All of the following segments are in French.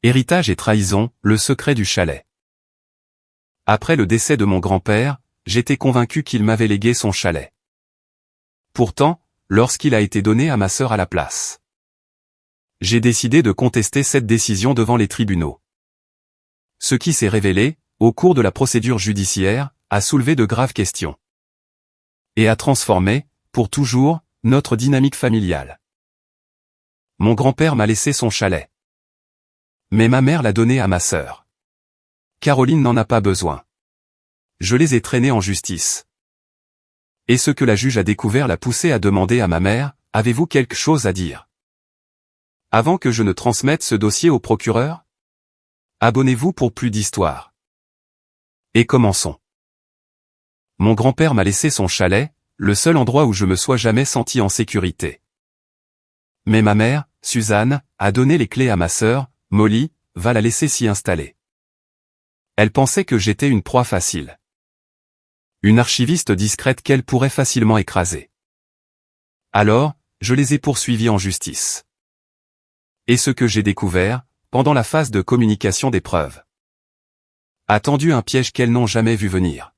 Héritage et trahison, le secret du chalet. Après le décès de mon grand-père, j'étais convaincu qu'il m'avait légué son chalet. Pourtant, lorsqu'il a été donné à ma sœur à la place, j'ai décidé de contester cette décision devant les tribunaux. Ce qui s'est révélé, au cours de la procédure judiciaire, a soulevé de graves questions. Et a transformé, pour toujours, notre dynamique familiale. Mon grand-père m'a laissé son chalet. Mais ma mère l'a donné à ma sœur. Caroline n'en a pas besoin. Je les ai traînés en justice. Et ce que la juge a découvert l'a poussé à demander à ma mère, « Avez-vous quelque chose à dire ? Avant que je ne transmette ce dossier au procureur ? Abonnez-vous pour plus d'histoires. » Et commençons. Mon grand-père m'a laissé son chalet, le seul endroit où je me sois jamais senti en sécurité. Mais ma mère, Suzanne, a donné les clés à ma sœur, Molly, va la laisser s'y installer. Elle pensait que j'étais une proie facile. Une archiviste discrète qu'elle pourrait facilement écraser. Alors, je les ai poursuivis en justice. Et ce que j'ai découvert, pendant la phase de communication des preuves, a tendu un piège qu'elles n'ont jamais vu venir.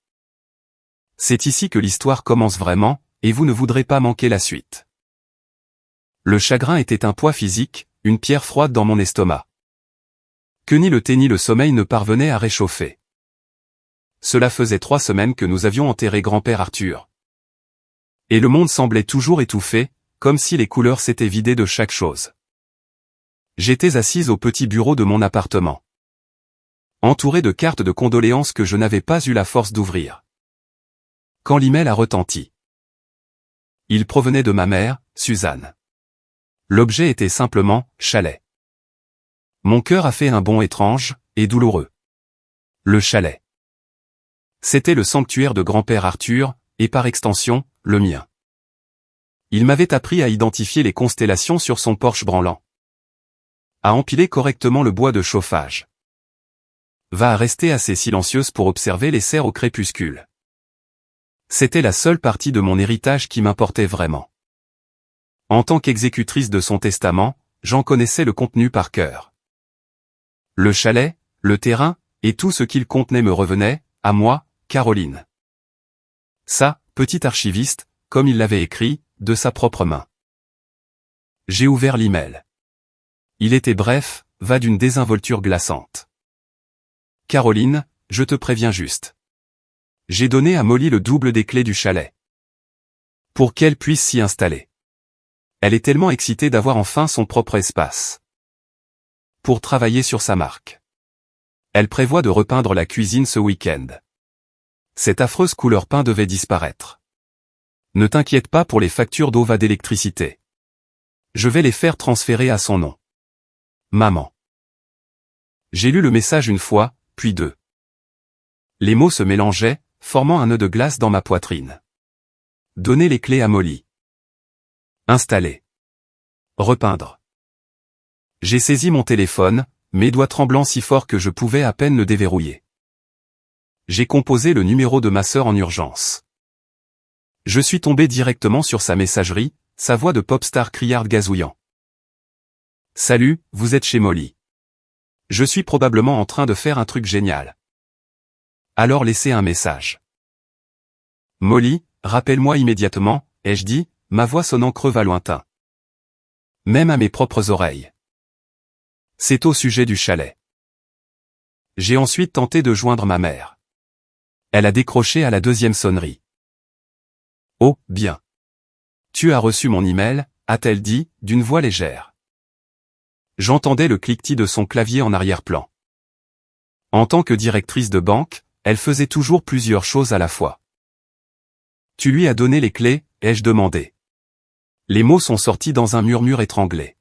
C'est ici que l'histoire commence vraiment, et vous ne voudrez pas manquer la suite. Le chagrin était un poids physique, une pierre froide dans mon estomac, que ni le thé ni le sommeil ne parvenaient à réchauffer. Cela faisait 3 semaines que nous avions enterré grand-père Arthur. Et le monde semblait toujours étouffé, comme si les couleurs s'étaient vidées de chaque chose. J'étais assise au petit bureau de mon appartement, entouré de cartes de condoléances que je n'avais pas eu la force d'ouvrir, quand l'email a retenti. Il provenait de ma mère, Suzanne. L'objet était simplement « chalet ». Mon cœur a fait un bond étrange et douloureux. Le chalet. C'était le sanctuaire de grand-père Arthur, et par extension, le mien. Il m'avait appris à identifier les constellations sur son porche branlant, à empiler correctement le bois de chauffage, à rester assez silencieuse pour observer les cerfs au crépuscule. C'était la seule partie de mon héritage qui m'importait vraiment. En tant qu'exécutrice de son testament, j'en connaissais le contenu par cœur. Le chalet, le terrain, et tout ce qu'il contenait me revenait, à moi, Caroline. Ça, petite archiviste, comme il l'avait écrit, de sa propre main. J'ai ouvert l'email. Il était bref, va d'une désinvolture glaçante. Caroline, je te préviens juste. J'ai donné à Molly le double des clés du chalet, pour qu'elle puisse s'y installer. Elle est tellement excitée d'avoir enfin son propre espace, pour travailler sur sa marque. Elle prévoit de repeindre la cuisine ce week-end. Cette affreuse couleur peint devait disparaître. Ne t'inquiète pas pour les factures d'eau et d'électricité. Je vais les faire transférer à son nom. Maman. J'ai lu le message une fois, puis 2. Les mots se mélangeaient, formant un nœud de glace dans ma poitrine. Donner les clés à Molly. Installer. Repeindre. J'ai saisi mon téléphone, mes doigts tremblant si fort que je pouvais à peine le déverrouiller. J'ai composé le numéro de ma sœur en urgence. Je suis tombé directement sur sa messagerie, sa voix de pop-star criarde gazouillant. « Salut, vous êtes chez Molly. Je suis probablement en train de faire un truc génial. Alors laissez un message. Molly, rappelle-moi immédiatement, ai-je dit, ma voix sonnant creux à lointain. Même à mes propres oreilles. C'est au sujet du chalet. J'ai ensuite tenté de joindre ma mère. Elle a décroché à la 2e sonnerie. Oh, bien. Tu as reçu mon email, a-t-elle dit, d'une voix légère. J'entendais le cliquetis de son clavier en arrière-plan. En tant que directrice de banque, elle faisait toujours plusieurs choses à la fois. Tu lui as donné les clés, ai-je demandé. Les mots sont sortis dans un murmure étranglé.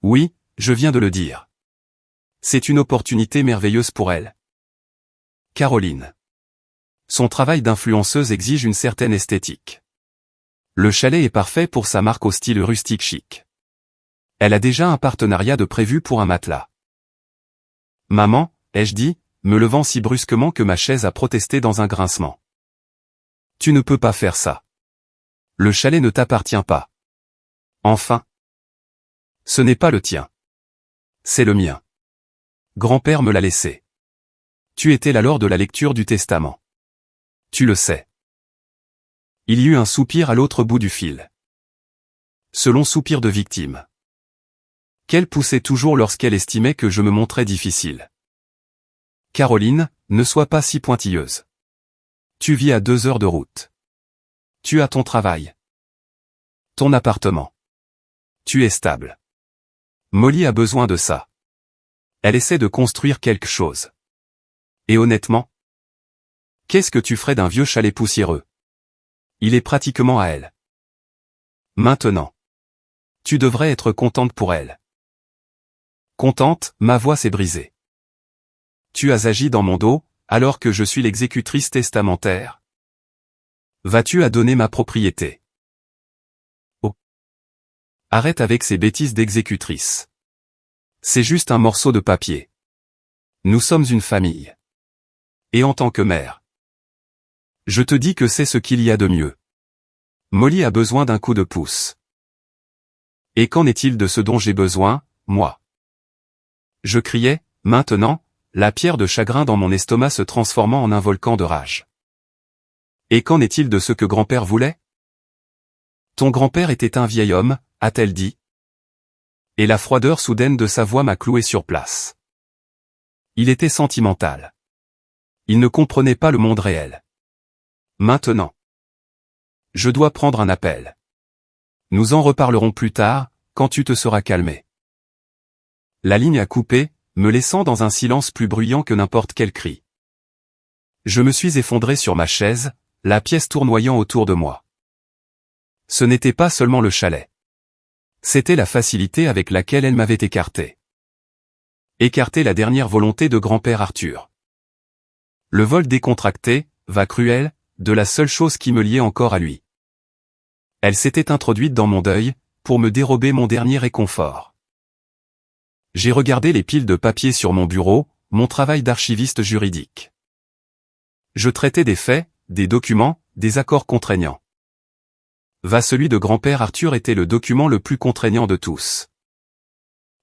Oui, je viens de le dire. C'est une opportunité merveilleuse pour elle. Caroline. Son travail d'influenceuse exige une certaine esthétique. Le chalet est parfait pour sa marque au style rustique chic. Elle a déjà un partenariat de prévu pour un matelas. Maman, ai-je dit, me levant si brusquement que ma chaise a protesté dans un grincement. Tu ne peux pas faire ça. Le chalet ne t'appartient pas. Enfin. Ce n'est pas le tien. C'est le mien. Grand-père me l'a laissé. Tu étais là lors de la lecture du testament. Tu le sais. Il y eut un soupir à l'autre bout du fil. Ce long soupir de victime. Qu'elle poussait toujours lorsqu'elle estimait que je me montrais difficile. Caroline, ne sois pas si pointilleuse. Tu vis à 2 heures de route. Tu as ton travail. Ton appartement. Tu es stable. Molly a besoin de ça. Elle essaie de construire quelque chose. Et honnêtement, qu'est-ce que tu ferais d'un vieux chalet poussiéreux? Il est pratiquement à elle. Maintenant. Tu devrais être contente pour elle. Contente, ma voix s'est brisée. Tu as agi dans mon dos, alors que je suis l'exécutrice testamentaire. Vas-tu à donner ma propriété? Oh. Arrête avec ces bêtises d'exécutrice. C'est juste un morceau de papier. Nous sommes une famille. Et en tant que mère, je te dis que c'est ce qu'il y a de mieux. Molly a besoin d'un coup de pouce. Et qu'en est-il de ce dont j'ai besoin, moi? Je criais, maintenant, la pierre de chagrin dans mon estomac se transformant en un volcan de rage. Et qu'en est-il de ce que grand-père voulait? Ton grand-père était un vieil homme, a-t-elle dit. Et la froideur soudaine de sa voix m'a cloué sur place. Il était sentimental. Il ne comprenait pas le monde réel. Maintenant. Je dois prendre un appel. Nous en reparlerons plus tard, quand tu te seras calmé. La ligne a coupé, me laissant dans un silence plus bruyant que n'importe quel cri. Je me suis effondré sur ma chaise, la pièce tournoyant autour de moi. Ce n'était pas seulement le chalet. C'était la facilité avec laquelle elle m'avait écarté. Écarter la dernière volonté de grand-père Arthur. Le vol décontracté, va cruel, de la seule chose qui me liait encore à lui. Elle s'était introduite dans mon deuil, pour me dérober mon dernier réconfort. J'ai regardé les piles de papier sur mon bureau, mon travail d'archiviste juridique. Je traitais des faits, des documents, des accords contraignants. Celui de grand-père Arthur était le document le plus contraignant de tous.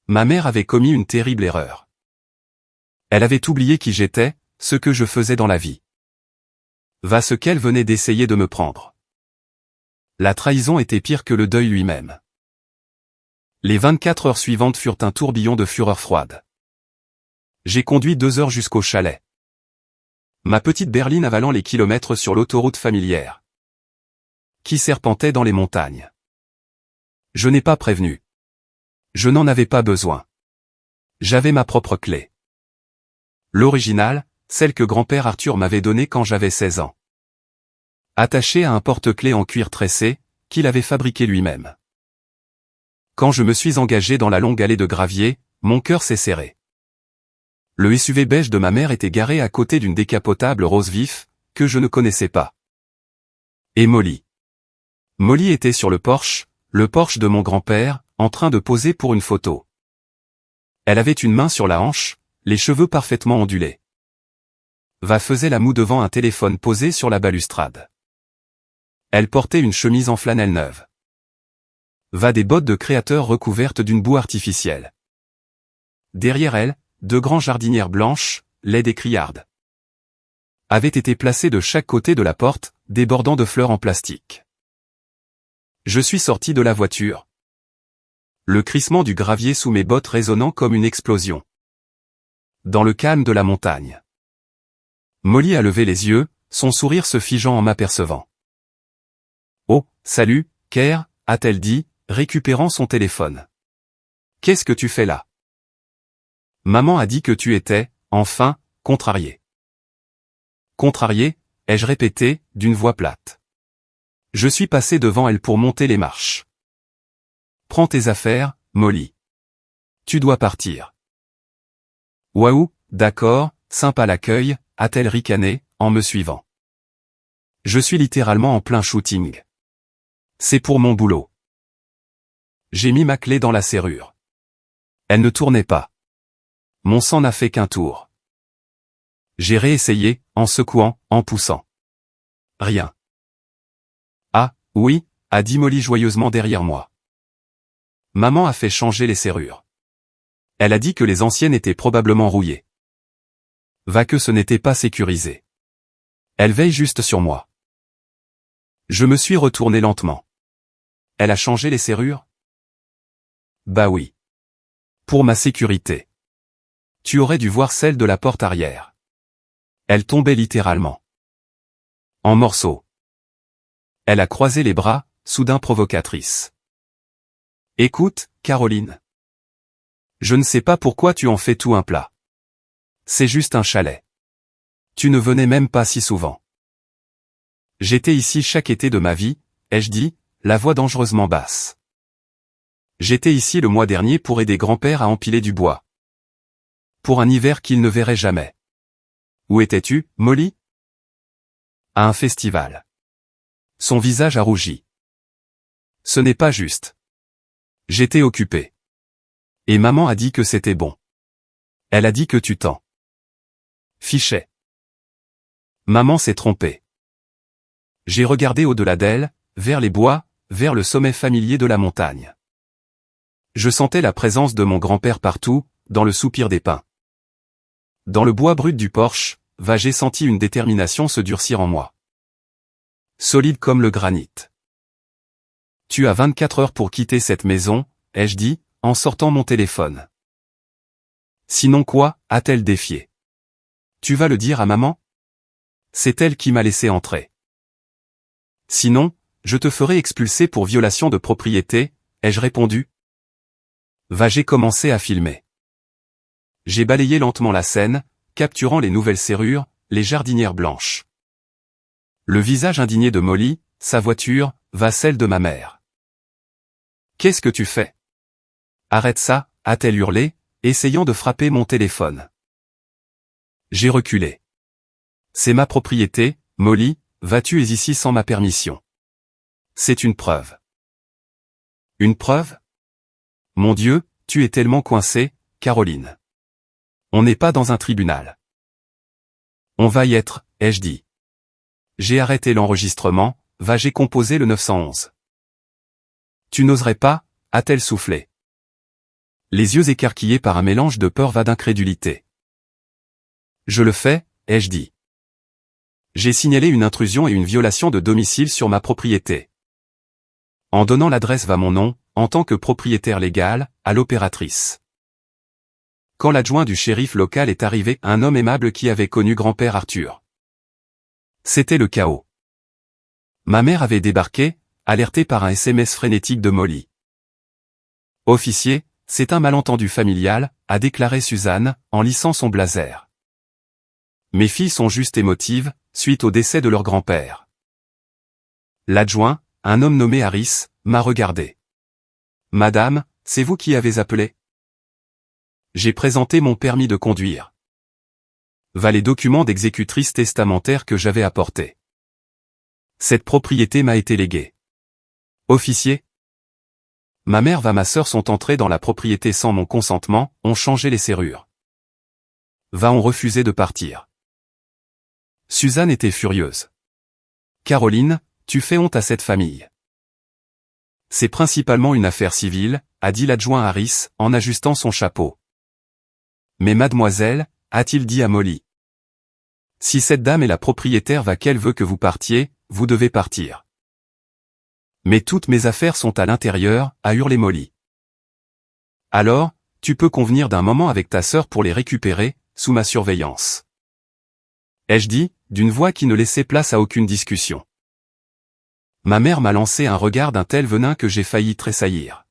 Ma mère avait commis une terrible erreur. Elle avait oublié qui j'étais, ce que je faisais dans la vie. Ce qu'elle venait d'essayer de me prendre. La trahison était pire que le deuil lui-même. Les 24 heures suivantes furent un tourbillon de fureur froide. J'ai conduit 2 heures jusqu'au chalet. Ma petite berline avalant les kilomètres sur l'autoroute familière, qui serpentait dans les montagnes. Je n'ai pas prévenu. Je n'en avais pas besoin. J'avais ma propre clé. L'original, celle que grand-père Arthur m'avait donnée quand j'avais 16 ans. Attachée à un porte-clés en cuir tressé, qu'il avait fabriqué lui-même. Quand je me suis engagé dans la longue allée de gravier, mon cœur s'est serré. Le SUV beige de ma mère était garé à côté d'une décapotable rose vif, que je ne connaissais pas. Et Molly. Molly était sur le Porsche de mon grand-père, en train de poser pour une photo. Elle avait une main sur la hanche, les cheveux parfaitement ondulés. Faisait la moue devant un téléphone posé sur la balustrade. Elle portait une chemise en flanelle neuve. Des bottes de créateur recouvertes d'une boue artificielle. Derrière elle, 2 grands jardinières blanches, laides et criardes, avaient été placées de chaque côté de la porte, débordant de fleurs en plastique. Je suis sorti de la voiture. Le crissement du gravier sous mes bottes résonnant comme une explosion. Dans le calme de la montagne. Molly a levé les yeux, son sourire se figeant en m'apercevant. « Oh, salut, Ker », a-t-elle dit, récupérant son téléphone. « Qu'est-ce que tu fais là ? Maman a dit que tu étais, enfin, contrarié. » Contrarié, ai-je répété, d'une voix plate. Je suis passé devant elle pour monter les marches. « Prends tes affaires, Molly. Tu dois partir. »« Waouh, d'accord, sympa l'accueil », a-t-elle ricané, en me suivant. Je suis littéralement en plein shooting. C'est pour mon boulot. J'ai mis ma clé dans la serrure. Elle ne tournait pas. Mon sang n'a fait qu'un tour. J'ai réessayé, en secouant, en poussant. Rien. Ah, oui, a dit Molly joyeusement derrière moi. Maman a fait changer les serrures. Elle a dit que les anciennes étaient probablement rouillées. Va que ce n'était pas sécurisé. Elle veille juste sur moi. Je me suis retourné lentement. Elle a changé les serrures? Bah oui. Pour ma sécurité. Tu aurais dû voir celle de la porte arrière. Elle tombait littéralement. En morceaux. Elle a croisé les bras, soudain provocatrice. Écoute, Caroline. Je ne sais pas pourquoi tu en fais tout un plat. C'est juste un chalet. Tu ne venais même pas si souvent. J'étais ici chaque été de ma vie, ai-je dit, la voix dangereusement basse. J'étais ici le mois dernier pour aider grand-père à empiler du bois. Pour un hiver qu'il ne verrait jamais. Où étais-tu, Molly? À un festival. Son visage a rougi. Ce n'est pas juste. J'étais occupé. Et maman a dit que c'était bon. Elle a dit que tu t'en fichais. Maman s'est trompée. J'ai regardé au-delà d'elle, vers les bois, vers le sommet familier de la montagne. Je sentais la présence de mon grand-père partout, dans le soupir des pins. Dans le bois brut du porche, j'ai senti une détermination se durcir en moi. Solide comme le granit. Tu as 24 heures pour quitter cette maison, ai-je dit, en sortant mon téléphone. Sinon quoi, a-t-elle défié? Tu vas le dire à maman? C'est elle qui m'a laissé entrer. Sinon, je te ferai expulser pour violation de propriété, ai-je répondu. J'ai commencé à filmer. J'ai balayé lentement la scène, capturant les nouvelles serrures, les jardinières blanches. Le visage indigné de Molly, sa voiture, celle de ma mère. Qu'est-ce que tu fais? Arrête ça, a-t-elle hurlé, essayant de frapper mon téléphone. J'ai reculé. C'est ma propriété, Molly, tu es ici sans ma permission. C'est une preuve. Une preuve? Mon Dieu, tu es tellement coincée, Caroline. On n'est pas dans un tribunal. On va y être, ai-je dit. J'ai arrêté l'enregistrement, j'ai composé le 911. Tu n'oserais pas, a-t-elle soufflé. Les yeux écarquillés par un mélange de peur d'incrédulité. Je le fais, ai-je dit. J'ai signalé une intrusion et une violation de domicile sur ma propriété. En donnant l'adresse mon nom, en tant que propriétaire légal, à l'opératrice. Quand l'adjoint du shérif local est arrivé, un homme aimable qui avait connu grand-père Arthur. C'était le chaos. Ma mère avait débarqué, alertée par un SMS frénétique de Molly. Officier, c'est un malentendu familial, a déclaré Suzanne, en lissant son blazer. Mes filles sont juste émotives, suite au décès de leur grand-père. L'adjoint, un homme nommé Harris, m'a regardé. Madame, c'est vous qui avez appelé? J'ai présenté mon permis de conduire. Les documents d'exécutrice testamentaire que j'avais apportés. Cette propriété m'a été léguée. Officier? Ma mère ma sœur sont entrées dans la propriété sans mon consentement, ont changé les serrures. Ont refusé de partir. Suzanne était furieuse. Caroline, tu fais honte à cette famille. C'est principalement une affaire civile, a dit l'adjoint Harris, en ajustant son chapeau. Mais mademoiselle, a-t-il dit à Molly. Si cette dame est la propriétaire qu'elle veut que vous partiez, vous devez partir. Mais toutes mes affaires sont à l'intérieur, a hurlé Molly. Alors, tu peux convenir d'un moment avec ta sœur pour les récupérer, sous ma surveillance. Ai-je dit, d'une voix qui ne laissait place à aucune discussion. Ma mère m'a lancé un regard d'un tel venin que j'ai failli tressaillir.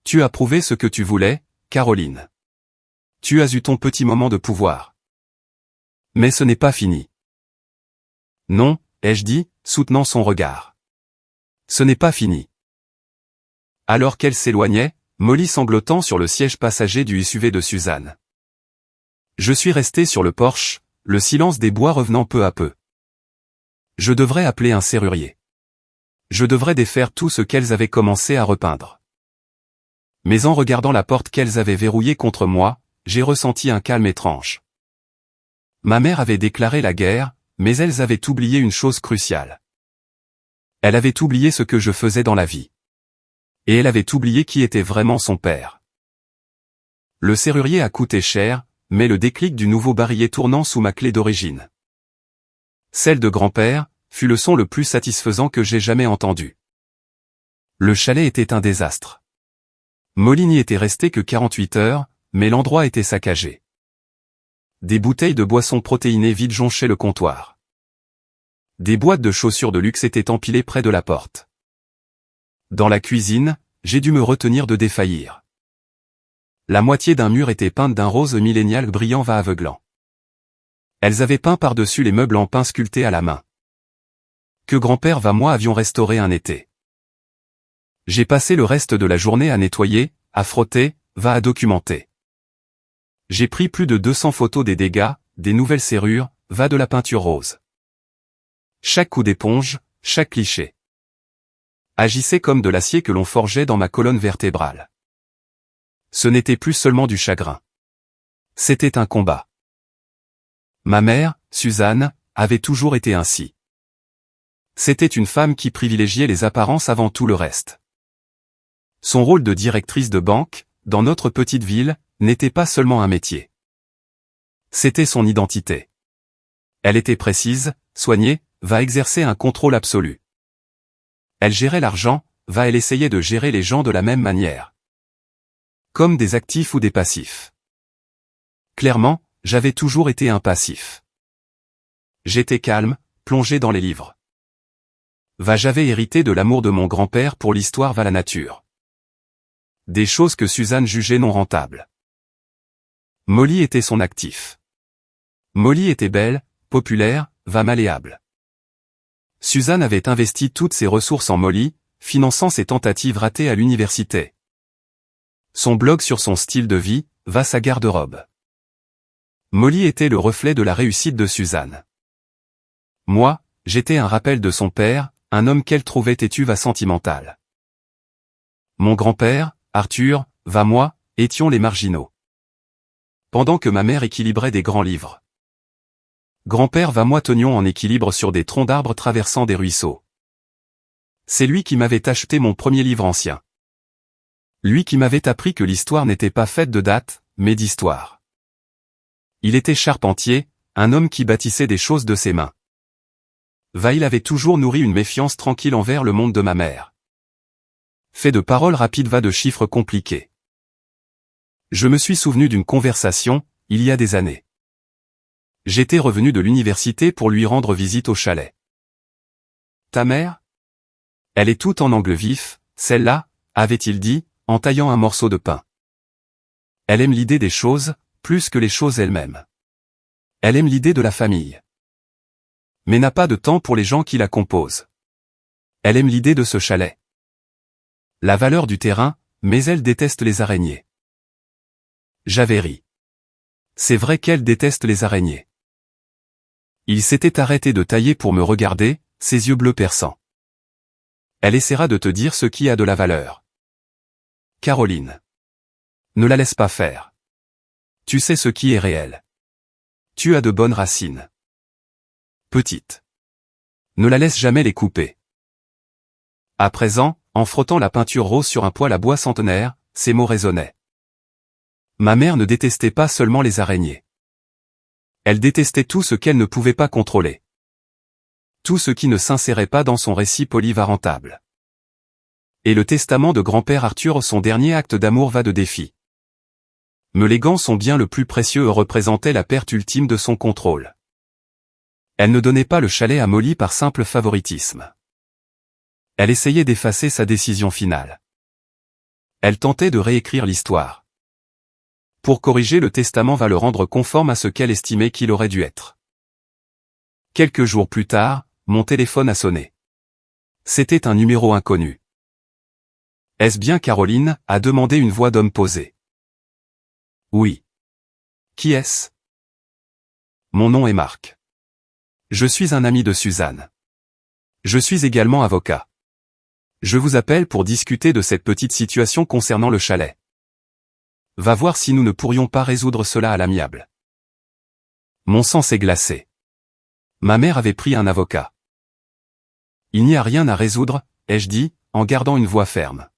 Tu as prouvé ce que tu voulais, Caroline. Tu as eu ton petit moment de pouvoir. Mais ce n'est pas fini. Non, ai-je dit, soutenant son regard. Ce n'est pas fini. Alors qu'elle s'éloignait, Molly sanglotant sur le siège passager du SUV de Suzanne. Je suis resté sur le porche, le silence des bois revenant peu à peu. Je devrais appeler un serrurier. Je devrais défaire tout ce qu'elles avaient commencé à repeindre. Mais en regardant la porte qu'elles avaient verrouillée contre moi, j'ai ressenti un calme étrange. Ma mère avait déclaré la guerre, mais elles avaient oublié une chose cruciale. Elle avait oublié ce que je faisais dans la vie. Et elle avait oublié qui était vraiment son père. Le serrurier a coûté cher, mais le déclic du nouveau barillet tournant sous ma clé d'origine. Celle de grand-père fut le son le plus satisfaisant que j'ai jamais entendu. Le chalet était un désastre. Molly n'y était restée que 48 heures, mais l'endroit était saccagé. Des bouteilles de boissons protéinées vides jonchaient le comptoir. Des boîtes de chaussures de luxe étaient empilées près de la porte. Dans la cuisine, j'ai dû me retenir de défaillir. La moitié d'un mur était peinte d'un rose millénial brillant aveuglant. Elles avaient peint par-dessus les meubles en pin sculpté à la main. Que grand-père moi avions restauré un été. J'ai passé le reste de la journée à nettoyer, à frotter, à documenter. J'ai pris plus de 200 photos des dégâts, des nouvelles serrures, de la peinture rose. Chaque coup d'éponge, chaque cliché agissait comme de l'acier que l'on forgeait dans ma colonne vertébrale. Ce n'était plus seulement du chagrin. C'était un combat. Ma mère, Suzanne, avait toujours été ainsi. C'était une femme qui privilégiait les apparences avant tout le reste. Son rôle de directrice de banque, dans notre petite ville, n'était pas seulement un métier. C'était son identité. Elle était précise, soignée, exercer un contrôle absolu. Elle gérait l'argent, elle essayait de gérer les gens de la même manière. Comme des actifs ou des passifs. Clairement, j'avais toujours été un passif. J'étais calme, plongé dans les livres. J'avais hérité de l'amour de mon grand-père pour l'histoire la nature. Des choses que Suzanne jugeait non rentables. Molly était son actif. Molly était belle, populaire, malléable. Suzanne avait investi toutes ses ressources en Molly, finançant ses tentatives ratées à l'université. Son blog sur son style de vie, sa garde-robe. Molly était le reflet de la réussite de Suzanne. Moi, j'étais un rappel de son père, un homme qu'elle trouvait têtu sentimental. Mon grand-père, Arthur, moi, étions les marginaux. Pendant que ma mère équilibrait des grands livres. Grand-père moi tenions en équilibre sur des troncs d'arbres traversant des ruisseaux. C'est lui qui m'avait acheté mon premier livre ancien. Lui qui m'avait appris que l'histoire n'était pas faite de dates, mais d'histoire. Il était charpentier, un homme qui bâtissait des choses de ses mains. Il avait toujours nourri une méfiance tranquille envers le monde de ma mère. Fait de paroles rapides de chiffres compliqués. Je me suis souvenu d'une conversation, il y a des années. J'étais revenu de l'université pour lui rendre visite au chalet. Ta mère? Elle est toute en angle vif, celle-là, avait-il dit, en taillant un morceau de pain. Elle aime l'idée des choses, plus que les choses elles-mêmes. Elle aime l'idée de la famille. Mais n'a pas de temps pour les gens qui la composent. Elle aime l'idée de ce chalet. La valeur du terrain, mais elle déteste les araignées. J'avais ri. C'est vrai qu'elle déteste les araignées. Il s'était arrêté de tailler pour me regarder, ses yeux bleus perçants. Elle essaiera de te dire ce qui a de la valeur. Caroline. Ne la laisse pas faire. Tu sais ce qui est réel. Tu as de bonnes racines. Petite. Ne la laisse jamais les couper. À présent, en frottant la peinture rose sur un poêle à bois centenaire, ces mots résonnaient. Ma mère ne détestait pas seulement les araignées. Elle détestait tout ce qu'elle ne pouvait pas contrôler. Tout ce qui ne s'insérait pas dans son récit polyvarentable. Et le testament de grand-père Arthur, son dernier acte d'amour de défi. Me léguant son bien le plus précieux représentait la perte ultime de son contrôle. Elle ne donnait pas le chalet à Molly par simple favoritisme. Elle essayait d'effacer sa décision finale. Elle tentait de réécrire l'histoire. Pour corriger le testament le rendre conforme à ce qu'elle estimait qu'il aurait dû être. Quelques jours plus tard, mon téléphone a sonné. C'était un numéro inconnu. Est-ce bien Caroline, a demandé une voix d'homme posée. Oui. Qui est-ce? Mon nom est Marc. Je suis un ami de Suzanne. Je suis également avocat. Je vous appelle pour discuter de cette petite situation concernant le chalet. Va voir si nous ne pourrions pas résoudre cela à l'amiable. Mon sang s'est glacé. Ma mère avait pris un avocat. Il n'y a rien à résoudre, ai-je dit, en gardant une voix ferme.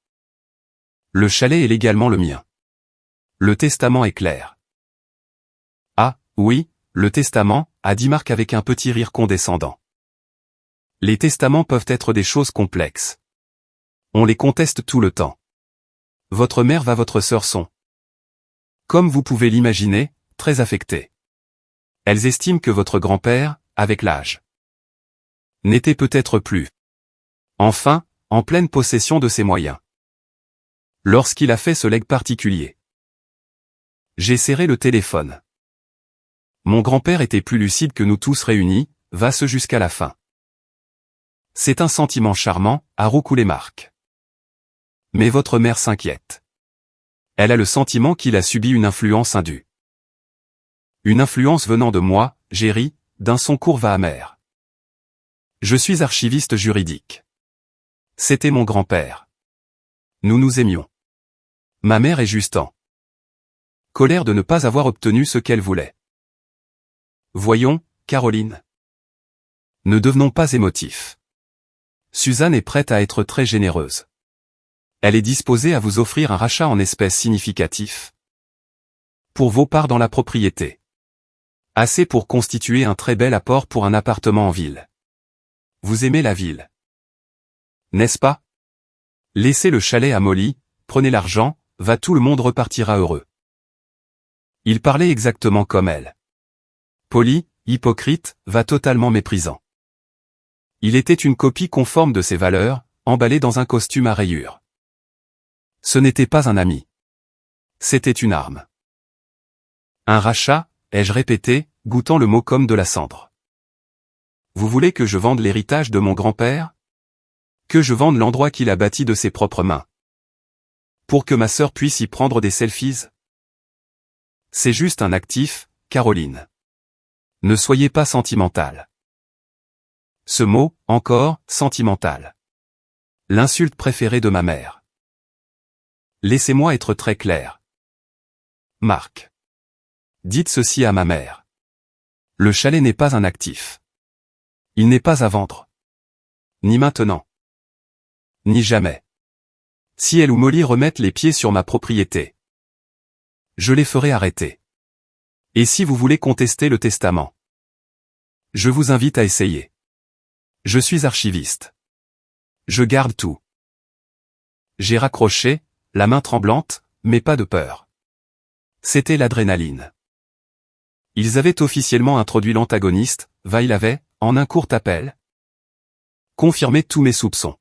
Le chalet est légalement le mien. le testament est clair. Ah, oui, le testament, a dit Marc avec un petit rire condescendant. Les testaments peuvent être des choses complexes. On les conteste tout le temps. Votre mère votre sœur sont, comme vous pouvez l'imaginer, très affectées. Elles estiment que votre grand-père, avec l'âge, n'était peut-être plus, enfin, en pleine possession de ses moyens, lorsqu'il a fait ce legs particulier. J'ai serré le téléphone. Mon grand-père était plus lucide que nous tous réunis, va-ce jusqu'à la fin. C'est un sentiment charmant, a roucoulé Marc. Mais votre mère s'inquiète. Elle a le sentiment qu'il a subi une influence indue. Une influence venant de moi, j'ai ri, d'un son court amer. Je suis archiviste juridique. C'était mon grand-père. Nous nous aimions. Ma mère est juste en colère de ne pas avoir obtenu ce qu'elle voulait. Voyons, Caroline. Ne devenons pas émotifs. Suzanne est prête à être très généreuse. Elle est disposée à vous offrir un rachat en espèces significatif pour vos parts dans la propriété. Assez pour constituer un très bel apport pour un appartement en ville. Vous aimez la ville, n'est-ce pas? Laissez le chalet à Molly, prenez l'argent, va tout le monde repartira heureux. Il parlait exactement comme elle. Poli, hypocrite, va totalement méprisant. Il était une copie conforme de ses valeurs, emballé dans un costume à rayures. Ce n'était pas un ami. C'était une arme. Un rachat, ai-je répété, goûtant le mot comme de la cendre. Vous voulez que je vende l'héritage de mon grand-père? Que je vende l'endroit qu'il a bâti de ses propres mains? Pour que ma sœur puisse y prendre des selfies? C'est juste un actif, Caroline. Ne soyez pas sentimentale. Ce mot, encore, sentimental. L'insulte préférée de ma mère. Laissez-moi être très clair. Marc. Dites ceci à ma mère. Le chalet n'est pas un actif. Il n'est pas à vendre. Ni maintenant. Ni jamais. Si elle ou Molly remettent les pieds sur ma propriété, je les ferai arrêter. Et si vous voulez contester le testament, je vous invite à essayer. Je suis archiviste. Je garde tout. J'ai raccroché, la main tremblante, mais pas de peur. C'était l'adrénaline. Ils avaient officiellement introduit l'antagoniste, il avait, en un court appel, confirmé tous mes soupçons.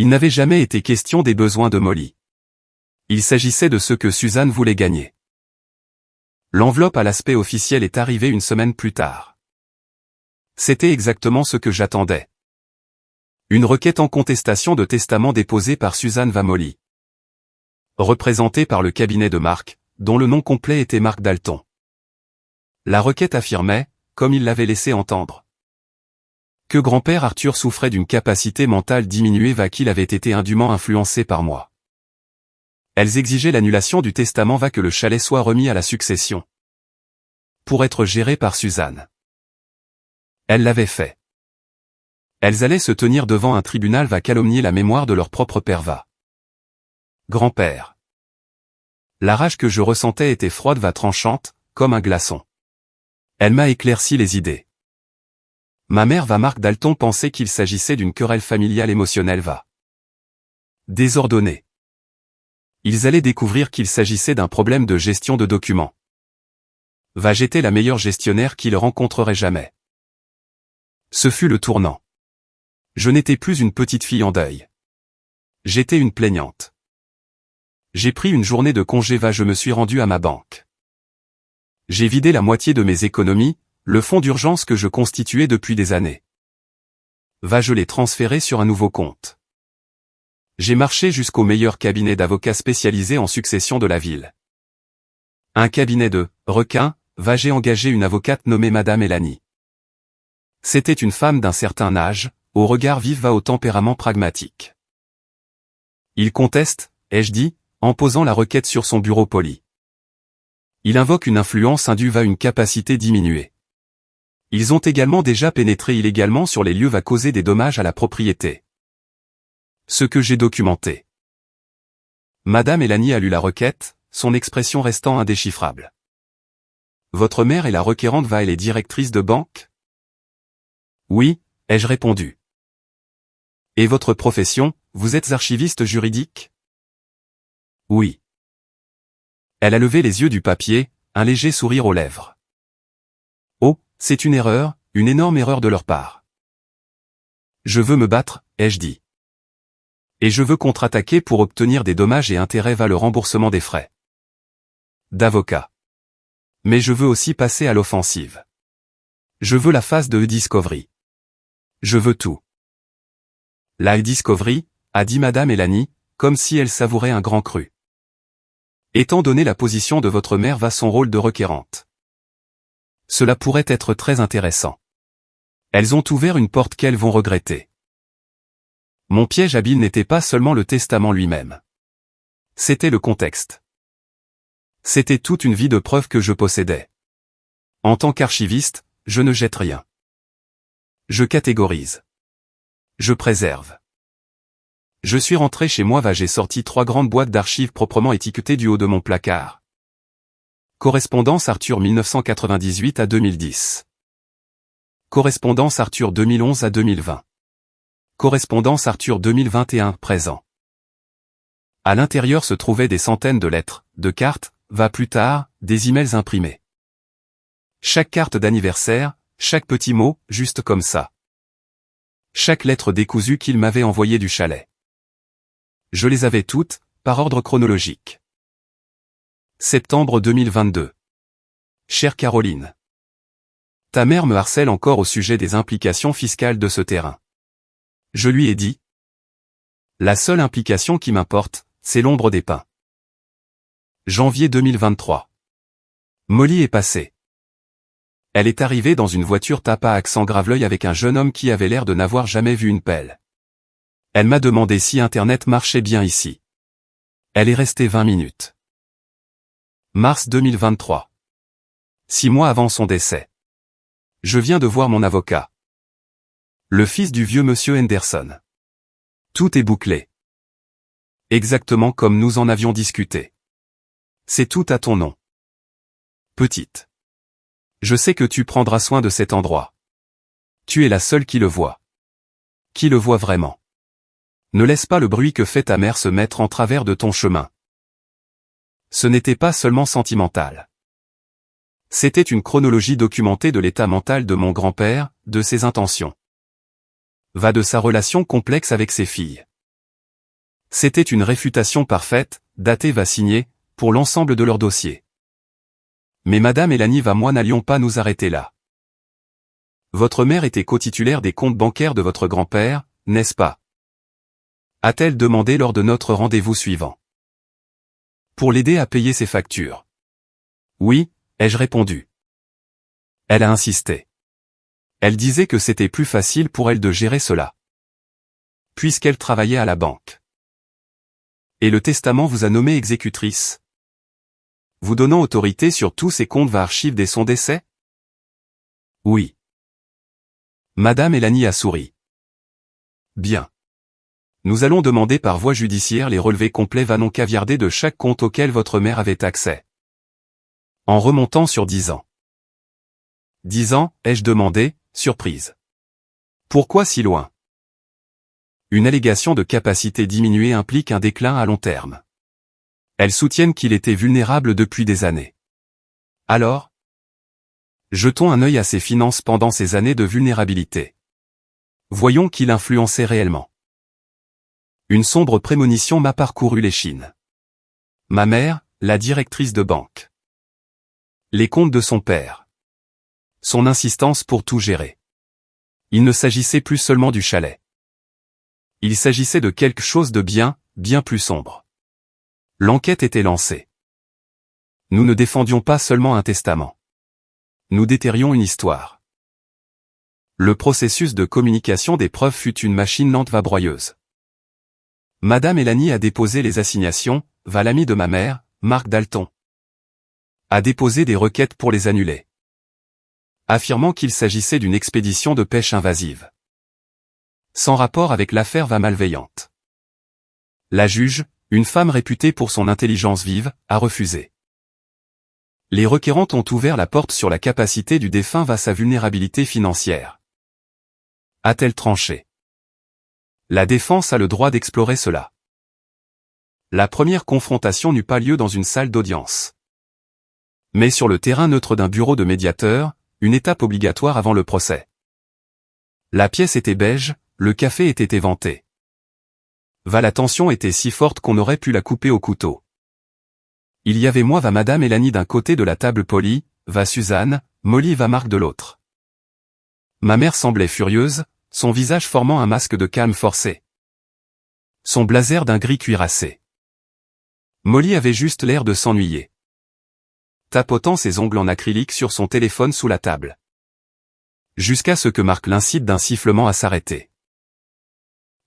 Il n'avait jamais été question des besoins de Molly. Il s'agissait de ce que Suzanne voulait gagner. L'enveloppe à l'aspect officiel est arrivée une semaine plus tard. C'était exactement ce que j'attendais. Une requête en contestation de testament déposée par Suzanne Molly. Représentée par le cabinet de Marc, dont le nom complet était Marc Dalton. La requête affirmait, comme il l'avait laissé entendre, que grand-père Arthur souffrait d'une capacité mentale diminuée qu'il avait été indûment influencé par moi. Elles exigeaient l'annulation du testament que le chalet soit remis à la succession. Pour être géré par Suzanne. Elles l'avaient fait. Elles allaient se tenir devant un tribunal calomnier la mémoire de leur propre père grand-père. La rage que je ressentais était froide tranchante, comme un glaçon. Elle m'a éclairci les idées. Ma mère Marc Dalton pensait qu'il s'agissait d'une querelle familiale émotionnelle désordonnée. Ils allaient découvrir qu'il s'agissait d'un problème de gestion de documents. J'étais la meilleure gestionnaire qu'ils rencontreraient jamais. Ce fut le tournant. Je n'étais plus une petite fille en deuil. J'étais une plaignante. J'ai pris une journée de congé je me suis rendu à ma banque. J'ai vidé la moitié de mes économies, le fonds d'urgence que je constituais depuis des années. Je l'ai transféré sur un nouveau compte. J'ai marché jusqu'au meilleur cabinet d'avocats spécialisé en succession de la ville. Un cabinet de requins, j'ai engagé une avocate nommée Madame Elanie. C'était une femme d'un certain âge, au regard vif au tempérament pragmatique. Il conteste, ai-je dit, en posant la requête sur son bureau poli. Il invoque une influence indue une capacité diminuée. Ils ont également déjà pénétré illégalement sur les lieux causer des dommages à la propriété. Ce que j'ai documenté. Madame Elanie a lu la requête, son expression restant indéchiffrable. Votre mère est la requérante elle est directrice de banque? Oui, ai-je répondu. Et votre profession, vous êtes archiviste juridique? Oui. Elle a levé les yeux du papier, un léger sourire aux lèvres. Oh, c'est une erreur, une énorme erreur de leur part. Je veux me battre, ai-je dit. Et je veux contre-attaquer pour obtenir des dommages et intérêts le remboursement des frais d'avocat. Mais je veux aussi passer à l'offensive. Je veux la phase de e-discovery. Je veux tout. La e-discovery, a dit Madame Elani, comme si elle savourait un grand cru. Étant donné la position de votre mère son rôle de requérante. Cela pourrait être très intéressant. Elles ont ouvert une porte qu'elles vont regretter. Mon piège habile n'était pas seulement le testament lui-même. C'était le contexte. C'était toute une vie de preuves que je possédais. En tant qu'archiviste, je ne jette rien. Je catégorise. Je préserve. Je suis rentré chez moi j'ai sorti 3 grandes boîtes d'archives proprement étiquetées du haut de mon placard. Correspondance Arthur 1998 à 2010. Correspondance Arthur 2011 à 2020. Correspondance Arthur 2021 présent. À l'intérieur se trouvaient des centaines de lettres, de cartes, plus tard, des emails imprimés. Chaque carte d'anniversaire, chaque petit mot, juste comme ça. Chaque lettre décousue qu'il m'avait envoyée du chalet. Je les avais toutes, par ordre chronologique. Septembre 2022. Chère Caroline. Ta mère me harcèle encore au sujet des implications fiscales de ce terrain. Je lui ai dit. La seule implication qui m'importe, c'est l'ombre des pins. Janvier 2023. Molly est passée. Elle est arrivée dans une voiture à accent grave-l'œil avec un jeune homme qui avait l'air de n'avoir jamais vu une pelle. Elle m'a demandé si Internet marchait bien ici. Elle est restée 20 minutes. Mars 2023. 6 mois avant son décès. Je viens de voir mon avocat. Le fils du vieux monsieur Henderson. Tout est bouclé. Exactement comme nous en avions discuté. C'est tout à ton nom. Petite. Je sais que tu prendras soin de cet endroit. Tu es la seule qui le voit. Qui le voit vraiment. Ne laisse pas le bruit que fait ta mère se mettre en travers de ton chemin. Ce n'était pas seulement sentimental. C'était une chronologie documentée de l'état mental de mon grand-père, de ses intentions. De sa relation complexe avec ses filles. C'était une réfutation parfaite, datée signée, pour l'ensemble de leur dossier. Mais Madame Elani moi n'allions pas nous arrêter là. Votre mère était co-titulaire des comptes bancaires de votre grand-père, n'est-ce pas? A-t-elle demandé lors de notre rendez-vous suivant. Pour l'aider à payer ses factures. Oui, ai-je répondu. Elle a insisté. Elle disait que c'était plus facile pour elle de gérer cela. Puisqu'elle travaillait à la banque. Et le testament vous a nommé exécutrice. Vous donnant autorité sur tous ces comptes archives dès son décès? Oui. Madame Elani a souri. Bien. Nous allons demander par voie judiciaire les relevés complets non caviardés de chaque compte auquel votre mère avait accès. En remontant sur 10 ans. 10 ans, ai-je demandé, surprise. Pourquoi si loin? Une allégation de capacité diminuée implique un déclin à long terme. Elles soutiennent qu'il était vulnérable depuis des années. Alors? Jetons un œil à ses finances pendant ces années de vulnérabilité. Voyons qu'il influençait réellement. Une sombre prémonition m'a parcouru l'échine. Ma mère, la directrice de banque. Les comptes de son père. Son insistance pour tout gérer. Il ne s'agissait plus seulement du chalet. Il s'agissait de quelque chose de bien plus sombre. L'enquête était lancée. Nous ne défendions pas seulement un testament. Nous déterrions une histoire. Le processus de communication des preuves fut une machine lente broyeuse. Madame Elani a déposé les assignations, l'ami de ma mère, Marc Dalton. A déposé des requêtes pour les annuler. Affirmant qu'il s'agissait d'une expédition de pêche invasive. Sans rapport avec l'affaire malveillante. La juge, une femme réputée pour son intelligence vive, a refusé. Les requérantes ont ouvert la porte sur la capacité du défunt à sa vulnérabilité financière. A-t-elle tranché? La défense a le droit d'explorer cela. La première confrontation n'eut pas lieu dans une salle d'audience, mais sur le terrain neutre d'un bureau de médiateur, une étape obligatoire avant le procès. La pièce était beige, le café était éventé. La tension était si forte qu'on aurait pu la couper au couteau. Il y avait moi madame Elanie d'un côté de la table polie, Suzanne, Molly Marc de l'autre. Ma mère semblait furieuse, son visage formant un masque de calme forcé. Son blazer d'un gris cuirassé. Molly avait juste l'air de s'ennuyer, tapotant ses ongles en acrylique sur son téléphone sous la table. Jusqu'à ce que Marc l'incite d'un sifflement à s'arrêter.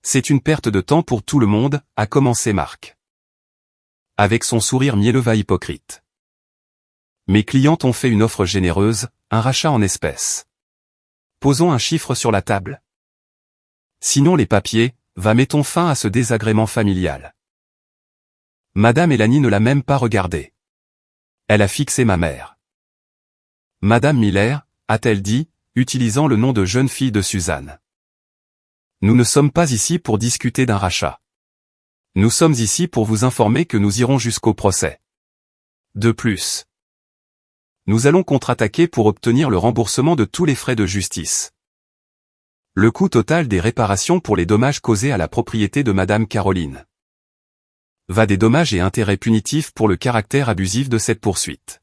C'est une perte de temps pour tout le monde, a commencé Marc, avec son sourire mielleux hypocrite. Mes clientes ont fait une offre généreuse, un rachat en espèces. Posons un chiffre sur la table. Sinon les papiers, mettons fin à ce désagrément familial. Madame Elanie ne l'a même pas regardé. Elle a fixé ma mère. Madame Miller, a-t-elle dit, utilisant le nom de jeune fille de Suzanne. Nous ne sommes pas ici pour discuter d'un rachat. Nous sommes ici pour vous informer que nous irons jusqu'au procès. De plus, nous allons contre-attaquer pour obtenir le remboursement de tous les frais de justice. Le coût total des réparations pour les dommages causés à la propriété de Madame Caroline. Des dommages et intérêts punitifs pour le caractère abusif de cette poursuite.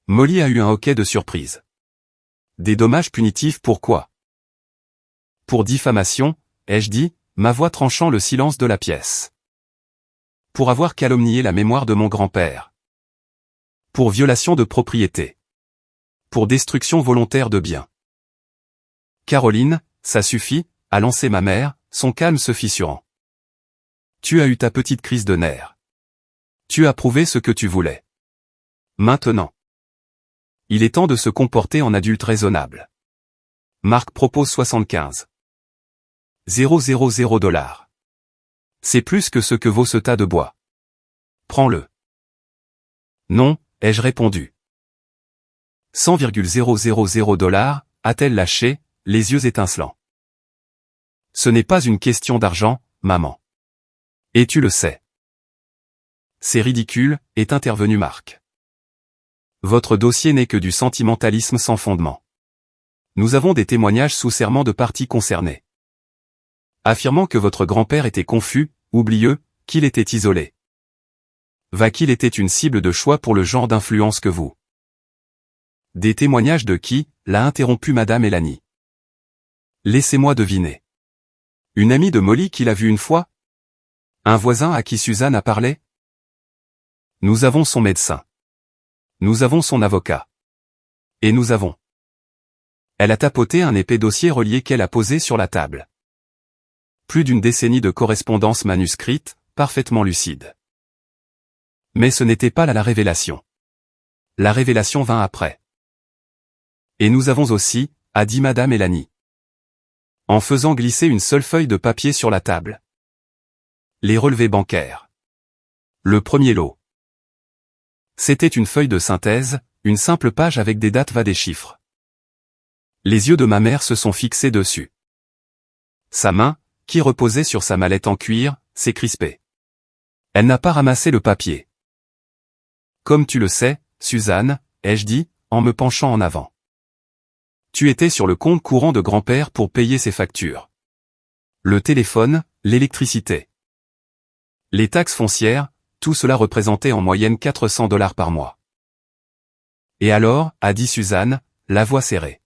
Molly a eu un hoquet de surprise. Des dommages punitifs pourquoi? Pour diffamation, ai-je dit, ma voix tranchant le silence de la pièce. Pour avoir calomnié la mémoire de mon grand-père. Pour violation de propriété. Pour destruction volontaire de biens. Caroline, ça suffit, a lancé ma mère, son calme se fissurant. Tu as eu ta petite crise de nerfs. Tu as prouvé ce que tu voulais. Maintenant, il est temps de se comporter en adulte raisonnable. Marc propose 75 000 $. C'est plus que ce que vaut ce tas de bois. Prends-le. Non, ai-je répondu. 100 000 $, a-t-elle lâché, les yeux étincelants. Ce n'est pas une question d'argent, maman. Et tu le sais. C'est ridicule, est intervenu Marc. Votre dossier n'est que du sentimentalisme sans fondement. Nous avons des témoignages sous serment de parties concernées, affirmant que votre grand-père était confus, oublieux, qu'il était isolé. Qu'il était une cible de choix pour le genre d'influence que vous. Des témoignages de qui, l'a interrompu Madame Elanie. Laissez-moi deviner. Une amie de Molly qui l'a vue une fois? Un voisin à qui Suzanne a parlé? Nous avons son médecin. Nous avons son avocat. Et nous avons. Elle a tapoté un épais dossier relié qu'elle a posé sur la table. Plus d'une décennie de correspondance manuscrite, parfaitement lucide. Mais ce n'était pas là la révélation. La révélation vint après. Et nous avons aussi, a dit Madame Elanie, en faisant glisser une seule feuille de papier sur la table. Les relevés bancaires. Le premier lot. C'était une feuille de synthèse, une simple page avec des dates des chiffres. Les yeux de ma mère se sont fixés dessus. Sa main, qui reposait sur sa mallette en cuir, s'est crispée. Elle n'a pas ramassé le papier. Comme tu le sais, Suzanne, ai-je dit, en me penchant en avant. Tu étais sur le compte courant de grand-père pour payer ses factures. Le téléphone, l'électricité. Les taxes foncières, tout cela représentait en moyenne 400 $ par mois. Et alors, a dit Suzanne, la voix serrée.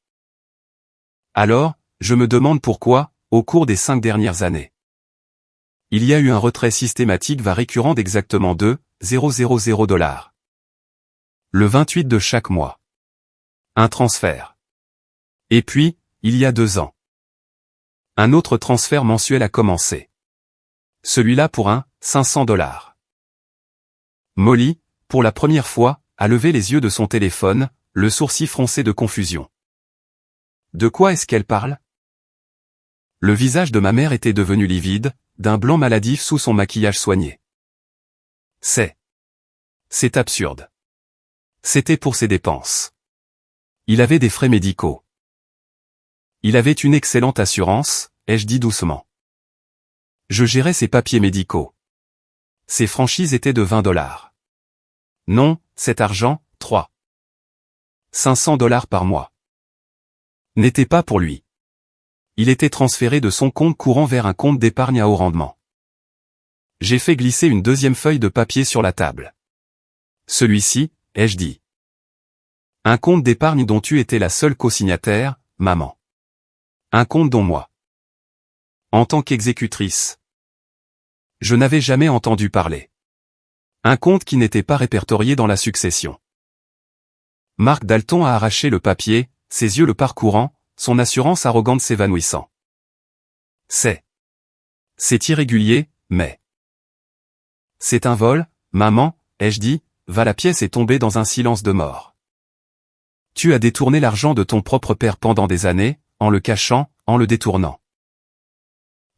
Alors, je me demande pourquoi, au cours des 5 dernières années, il y a eu un retrait systématique récurrent d'exactement 2,000 $. Le 28 de chaque mois. Un transfert. Et puis, il y a 2 ans. Un autre transfert mensuel a commencé. Celui-là pour 500 $. Molly, pour la première fois, a levé les yeux de son téléphone, le sourcil froncé de confusion. De quoi est-ce qu'elle parle? Le visage de ma mère était devenu livide, d'un blanc maladif sous son maquillage soigné. C'est absurde. C'était pour ses dépenses. Il avait des frais médicaux. Il avait une excellente assurance, ai-je dit doucement. Je gérais ses papiers médicaux. Ses franchises étaient de $20. Non, cet argent, 500 $ par mois. N'était pas pour lui. Il était transféré de son compte courant vers un compte d'épargne à haut rendement. J'ai fait glisser une deuxième feuille de papier sur la table. Celui-ci, ai-je dit. Un compte d'épargne dont tu étais la seule co-signataire, maman. Un compte dont moi. En tant qu'exécutrice. Je n'avais jamais entendu parler. Un compte qui n'était pas répertorié dans la succession. Mark Dalton a arraché le papier, ses yeux le parcourant, son assurance arrogante s'évanouissant. C'est irrégulier, mais... C'est un vol, maman, ai-je dit, va la pièce est tombée dans un silence de mort. Tu as détourné l'argent de ton propre père pendant des années, en le cachant, en le détournant.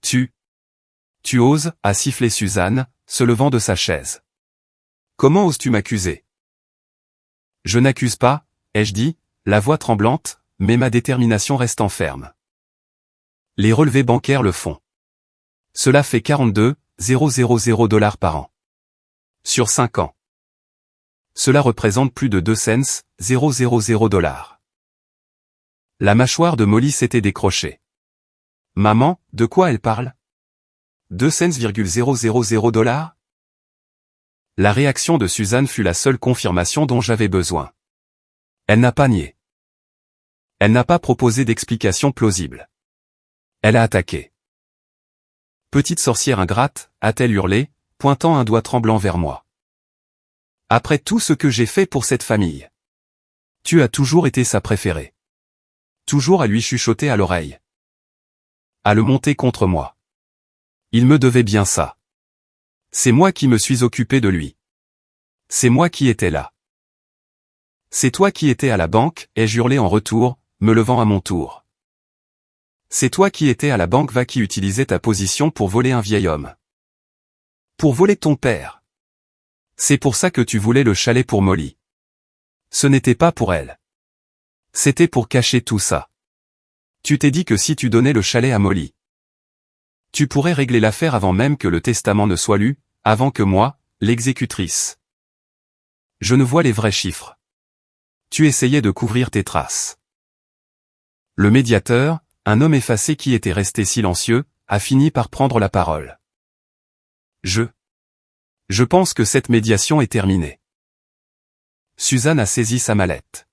Tu oses, a sifflé Suzanne, se levant de sa chaise. Comment oses-tu m'accuser? Je n'accuse pas, ai-je dit, la voix tremblante, mais ma détermination restant ferme. Les relevés bancaires le font. Cela fait 42 000 $ par an. Sur 5 ans. Cela représente plus de 2 cents, 000 $. La mâchoire de Molly s'était décrochée. Maman, de quoi elle parle? 2 cents, 000 $? La réaction de Suzanne fut la seule confirmation dont j'avais besoin. Elle n'a pas nié. Elle n'a pas proposé d'explication plausible. Elle a attaqué. Petite sorcière ingrate, a-t-elle hurlé, pointant un doigt tremblant vers moi. Après tout ce que j'ai fait pour cette famille. Tu as toujours été sa préférée. Toujours à lui chuchoter à l'oreille. À le monter contre moi. Il me devait bien ça. C'est moi qui me suis occupé de lui. C'est moi qui étais là. C'est toi qui étais à la banque, ai-je hurlé en retour, me levant à mon tour. C'est toi qui étais à la banque va qui utilisait ta position pour voler un vieil homme. Pour voler ton père. C'est pour ça que tu voulais le chalet pour Molly. Ce n'était pas pour elle. C'était pour cacher tout ça. Tu t'es dit que si tu donnais le chalet à Molly, tu pourrais régler l'affaire avant même que le testament ne soit lu, avant que moi, l'exécutrice. Je ne vois les vrais chiffres. Tu essayais de couvrir tes traces. Le médiateur, un homme effacé qui était resté silencieux, a fini par prendre la parole. Je pense que cette médiation est terminée. Suzanne a saisi sa mallette.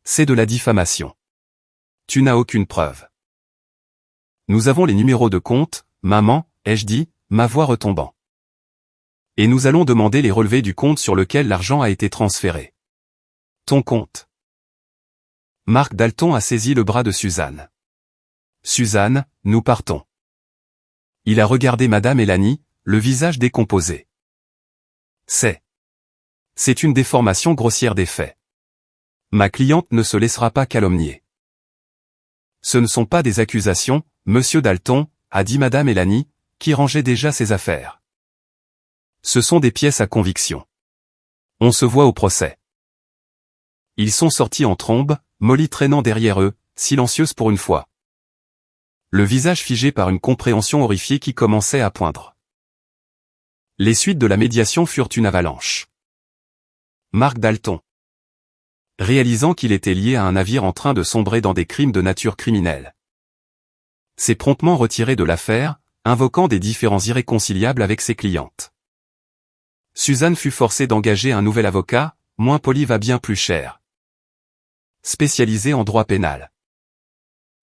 C'est de la diffamation. Tu n'as aucune preuve. Nous avons les numéros de compte, maman, ai-je dit, ma voix retombant. Et nous allons demander les relevés du compte sur lequel l'argent a été transféré. Ton compte. Mark Dalton a saisi le bras de Suzanne. Suzanne, nous partons. Il a regardé Madame Elani, le visage décomposé. C'est une déformation grossière des faits. Ma cliente ne se laissera pas calomnier. Ce ne sont pas des accusations, Monsieur Dalton, a dit Madame Elani, qui rangeait déjà ses affaires. Ce sont des pièces à conviction. On se voit au procès. Ils sont sortis en trombe, Molly traînant derrière eux, silencieuse pour une fois. Le visage figé par une compréhension horrifiée qui commençait à poindre. Les suites de la médiation furent une avalanche. Mark Dalton. Réalisant qu'il était lié à un navire en train de sombrer dans des crimes de nature criminelle, s'est promptement retiré de l'affaire, invoquant des différends irréconciliables avec ses clientes. Suzanne fut forcée d'engager un nouvel avocat, moins poli va bien plus cher. Spécialisé en droit pénal.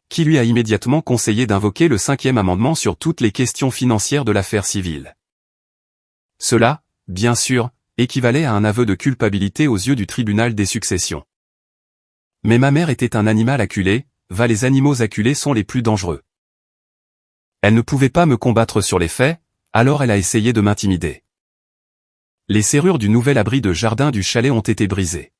Qui lui a immédiatement conseillé d'invoquer le 5e amendement sur toutes les questions financières de l'affaire civile. Cela, bien sûr, équivalait à un aveu de culpabilité aux yeux du tribunal des successions. Mais ma mère était un animal acculé, les animaux acculés sont les plus dangereux. Elle ne pouvait pas me combattre sur les faits, alors elle a essayé de m'intimider. Les serrures du nouvel abri de jardin du chalet ont été brisées.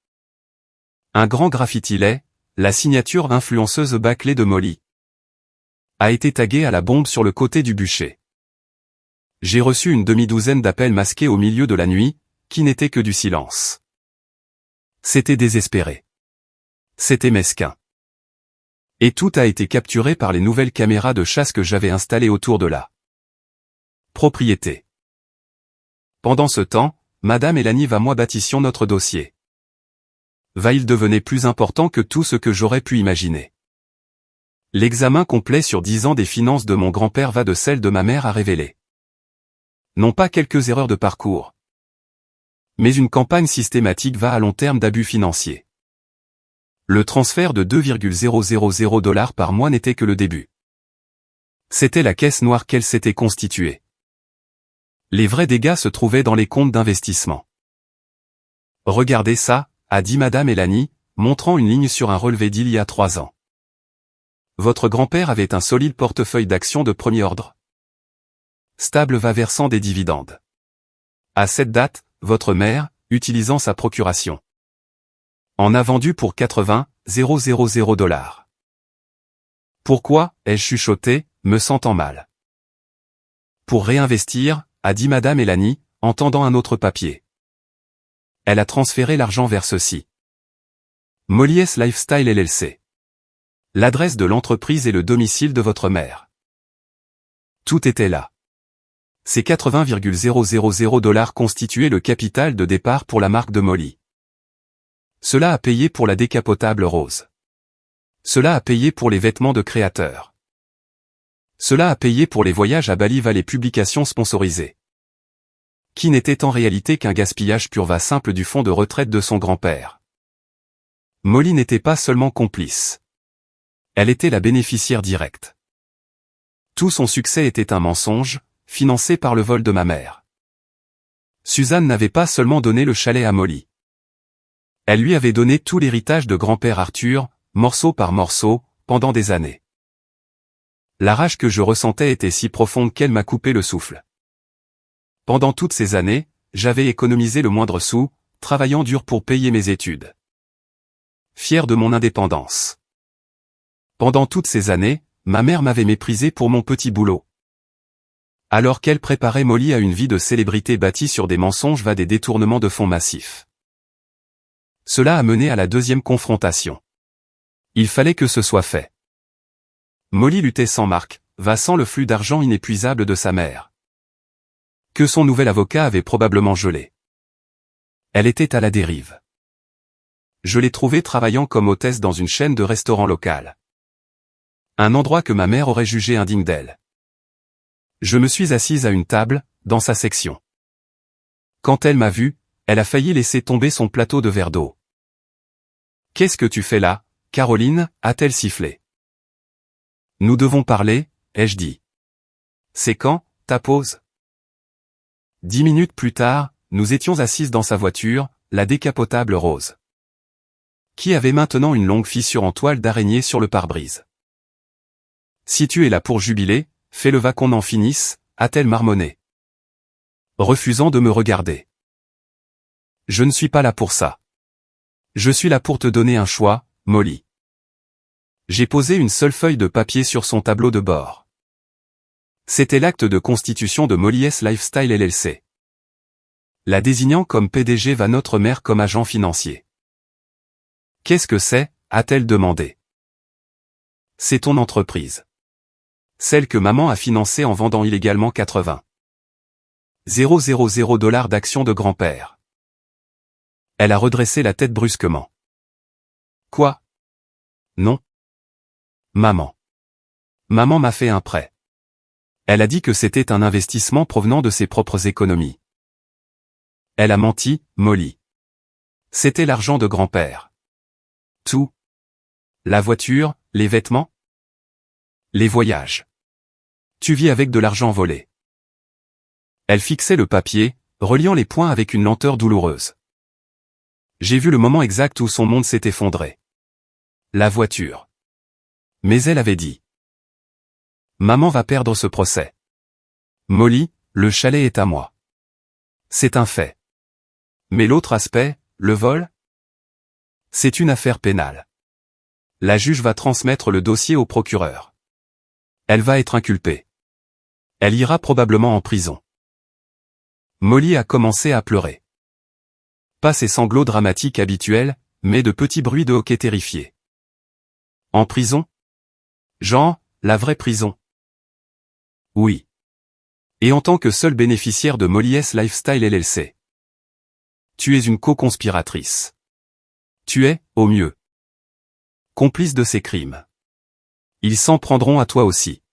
Un grand graffiti laid, la signature influenceuse bâclée de Molly, a été taguée à la bombe sur le côté du bûcher. J'ai reçu une demi-douzaine d'appels masqués au milieu de la nuit, qui n'étaient que du silence. C'était désespéré. C'était mesquin. Et tout a été capturé par les nouvelles caméras de chasse que j'avais installées autour de la propriété. Pendant ce temps, Madame Elani va moi bâtissions notre dossier. Il devenait plus important que tout ce que j'aurais pu imaginer. L'examen complet sur 10 ans des finances de mon grand-père va de celle de ma mère à révéler. Non pas quelques erreurs de parcours, mais une campagne systématique va à long terme d'abus financiers. Le transfert de 2,000 $ par mois n'était que le début. C'était la caisse noire qu'elle s'était constituée. Les vrais dégâts se trouvaient dans les comptes d'investissement. Regardez ça, a dit Madame Elani, montrant une ligne sur un relevé d'il y a 3 ans. Votre grand-père avait un solide portefeuille d'actions de premier ordre. Stable va versant des dividendes. À cette date, votre mère, utilisant sa procuration, en a vendu pour 80,000 $. Pourquoi, ai-je chuchoté, me sentant mal. Pour réinvestir, a dit Madame Elani, en tendant un autre papier. Elle a transféré l'argent vers ceci. Mollies Lifestyle LLC. L'adresse de l'entreprise et le domicile de votre mère. Tout était là. Ces 80,000 $ constituaient le capital de départ pour la marque de Molly. Cela a payé pour la décapotable rose. Cela a payé pour les vêtements de créateurs. Cela a payé pour les voyages à Bali les publications sponsorisées. Qui n'était en réalité qu'un gaspillage pur va simple du fonds de retraite de son grand-père. Molly n'était pas seulement complice. Elle était la bénéficiaire directe. Tout son succès était un mensonge, financé par le vol de ma mère. Suzanne n'avait pas seulement donné le chalet à Molly. Elle lui avait donné tout l'héritage de grand-père Arthur, morceau par morceau, pendant des années. La rage que je ressentais était si profonde qu'elle m'a coupé le souffle. Pendant toutes ces années, j'avais économisé le moindre sou, travaillant dur pour payer mes études. Fier de mon indépendance. Pendant toutes ces années, ma mère m'avait méprisé pour mon petit boulot. Alors qu'elle préparait Molly à une vie de célébrité bâtie sur des mensonges des détournements de fonds massifs. Cela a mené à la deuxième confrontation. Il fallait que ce soit fait. Molly luttait sans marque, sans le flux d'argent inépuisable de sa mère. Que son nouvel avocat avait probablement gelé. Elle était à la dérive. Je l'ai trouvée travaillant comme hôtesse dans une chaîne de restaurants locale. Un endroit que ma mère aurait jugé indigne d'elle. Je me suis assise à une table, dans sa section. Quand elle m'a vu, elle a failli laisser tomber son plateau de verre d'eau. « Qu'est-ce que tu fais là, Caroline » a-t-elle sifflé. « Nous devons parler » ai-je dit. « C'est quand, ta pause ?» 10 minutes plus tard, nous étions assises dans sa voiture, la décapotable rose. Qui avait maintenant une longue fissure en toile d'araignée sur le pare-brise. « Si tu es là pour jubiler, fais-le va qu'on en finisse » a-t-elle marmonné. Refusant de me regarder. Je ne suis pas là pour ça. Je suis là pour te donner un choix, Molly. J'ai posé une seule feuille de papier sur son tableau de bord. C'était l'acte de constitution de Mollies Lifestyle LLC. La désignant comme PDG notre mère comme agent financier. Qu'est-ce que c'est, a-t-elle demandé. C'est ton entreprise. Celle que maman a financée en vendant illégalement 80,000 $ d'actions de grand-père. Elle a redressé la tête brusquement. Quoi? Non. Maman. Maman m'a fait un prêt. Elle a dit que c'était un investissement provenant de ses propres économies. Elle a menti, Molly. C'était l'argent de grand-père. Tout. La voiture, les vêtements. Les voyages. Tu vis avec de l'argent volé. Elle fixait le papier, reliant les points avec une lenteur douloureuse. J'ai vu le moment exact où son monde s'est effondré. La voiture. Mais elle avait dit. Maman va perdre ce procès. Molly, le chalet est à moi. C'est un fait. Mais l'autre aspect, le vol? C'est une affaire pénale. La juge va transmettre le dossier au procureur. Elle va être inculpée. Elle ira probablement en prison. Molly a commencé à pleurer. Pas ces sanglots dramatiques habituels, mais de petits bruits de hoquets terrifiés. En prison? Jean, la vraie prison. Oui. Et en tant que seul bénéficiaire de Molly S Lifestyle LLC. Tu es une co-conspiratrice. Tu es, au mieux, complice de ces crimes. Ils s'en prendront à toi aussi.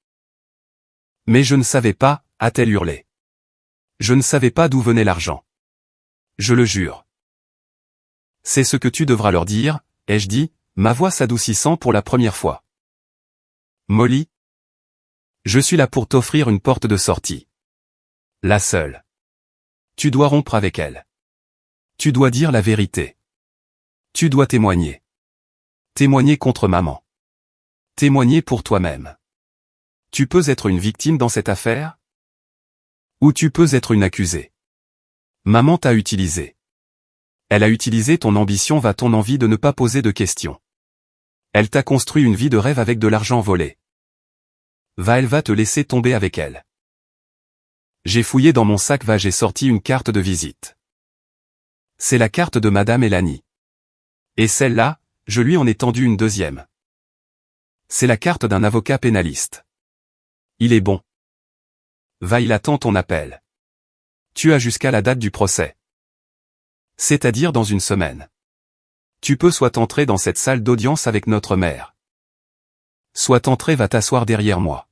Mais je ne savais pas, a-t-elle hurlé. Je ne savais pas d'où venait l'argent. Je le jure. C'est ce que tu devras leur dire, ai-je dit, ma voix s'adoucissant pour la première fois. Molly, je suis là pour t'offrir une porte de sortie. La seule. Tu dois rompre avec elle. Tu dois dire la vérité. Tu dois témoigner. Témoigner contre maman. Témoigner pour toi-même. Tu peux être une victime dans cette affaire? Ou tu peux être une accusée. Maman t'a utilisé. Elle a utilisé ton ambition, ton envie de ne pas poser de questions. Elle t'a construit une vie de rêve avec de l'argent volé. Elle va te laisser tomber avec elle. J'ai fouillé dans mon sac, j'ai sorti une carte de visite. C'est la carte de Madame Elani. Et celle-là, je lui en ai tendu une deuxième. C'est la carte d'un avocat pénaliste. Il est bon. Il attend ton appel. Tu as jusqu'à la date du procès. C'est-à-dire dans une semaine. Tu peux soit entrer dans cette salle d'audience avec notre mère. Soit entrer, va t'asseoir derrière moi.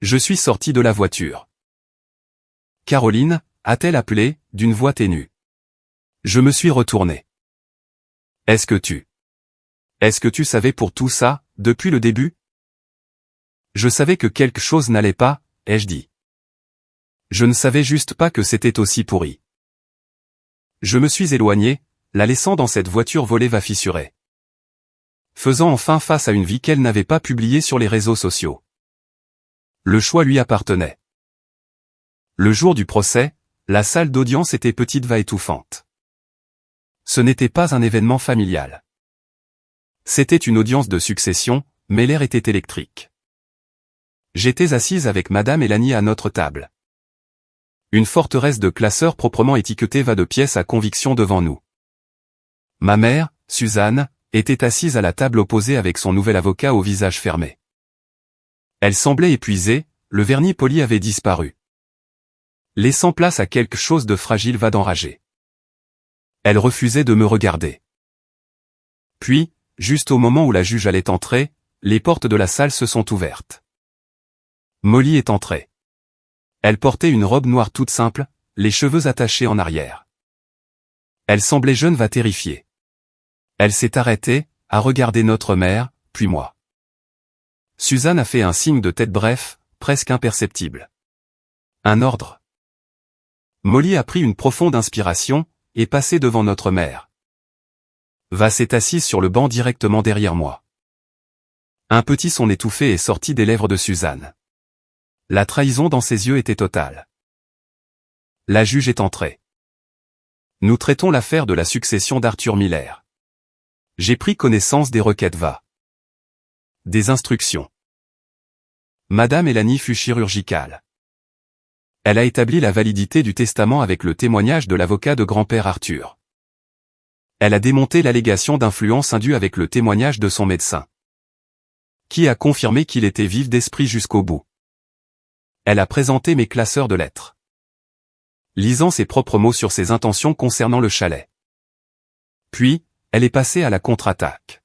Je suis sorti de la voiture. Caroline, a-t-elle appelé, d'une voix ténue. Je me suis retourné. Est-ce que tu savais pour tout ça, depuis le début? Je savais que quelque chose n'allait pas, ai-je dit. Je ne savais juste pas que c'était aussi pourri. Je me suis éloigné, la laissant dans cette voiture volée fissurée. Faisant enfin face à une vie qu'elle n'avait pas publiée sur les réseaux sociaux. Le choix lui appartenait. Le jour du procès, la salle d'audience était petite, étouffante. Ce n'était pas un événement familial. C'était une audience de succession, mais l'air était électrique. J'étais assise avec Madame Elani à notre table. Une forteresse de classeurs proprement étiquetés de pièces à conviction devant nous. Ma mère, Suzanne, était assise à la table opposée avec son nouvel avocat au visage fermé. Elle semblait épuisée, le vernis poli avait disparu. Laissant place à quelque chose de fragile d'enragé. Elle refusait de me regarder. Puis, juste au moment où la juge allait entrer, les portes de la salle se sont ouvertes. Molly est entrée. Elle portait une robe noire toute simple, les cheveux attachés en arrière. Elle semblait jeune, terrifiée. Elle s'est arrêtée, a regardé notre mère, puis moi. Suzanne a fait un signe de tête bref, presque imperceptible. Un ordre. Molly a pris une profonde inspiration, et passé devant notre mère. S'est assise sur le banc directement derrière moi. Un petit son étouffé est sorti des lèvres de Suzanne. La trahison dans ses yeux était totale. La juge est entrée. Nous traitons l'affaire de la succession d'Arthur Miller. J'ai pris connaissance des requêtes des instructions. Madame Elani fut chirurgicale. Elle a établi la validité du testament avec le témoignage de l'avocat de grand-père Arthur. Elle a démonté l'allégation d'influence indue avec le témoignage de son médecin, qui a confirmé qu'il était vif d'esprit jusqu'au bout. Elle a présenté mes classeurs de lettres, lisant ses propres mots sur ses intentions concernant le chalet. Puis, elle est passée à la contre-attaque.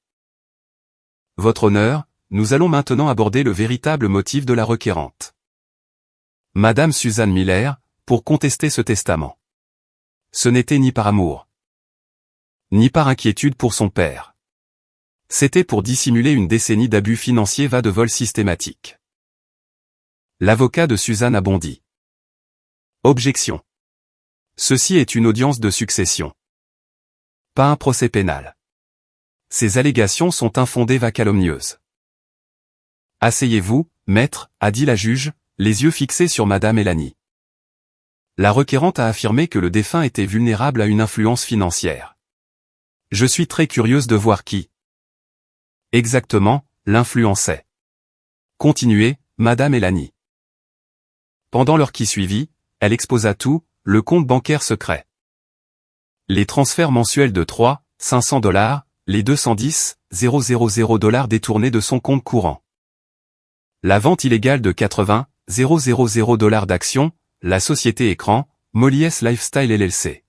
Votre honneur, nous allons maintenant aborder le véritable motif de la requérante. Madame Suzanne Miller, pour contester ce testament. Ce n'était ni par amour, ni par inquiétude pour son père. C'était pour dissimuler une décennie d'abus financiers de vols systématiques. L'avocat de Suzanne a bondi. Objection. Ceci est une audience de succession. Pas un procès pénal. Ces allégations sont infondées calomnieuses. Asseyez-vous, maître, a dit la juge, les yeux fixés sur Madame Elani. La requérante a affirmé que le défunt était vulnérable à une influence financière. Je suis très curieuse de voir qui exactement l'influençait. Continuez, Madame Elani. Pendant l'heure qui suivit, elle exposa tout, le compte bancaire secret. Les transferts mensuels de 500 $, les 210 000 $ détournés de son compte courant. La vente illégale de 80 000 $ d'actions, la société écran, Molly's Lifestyle LLC.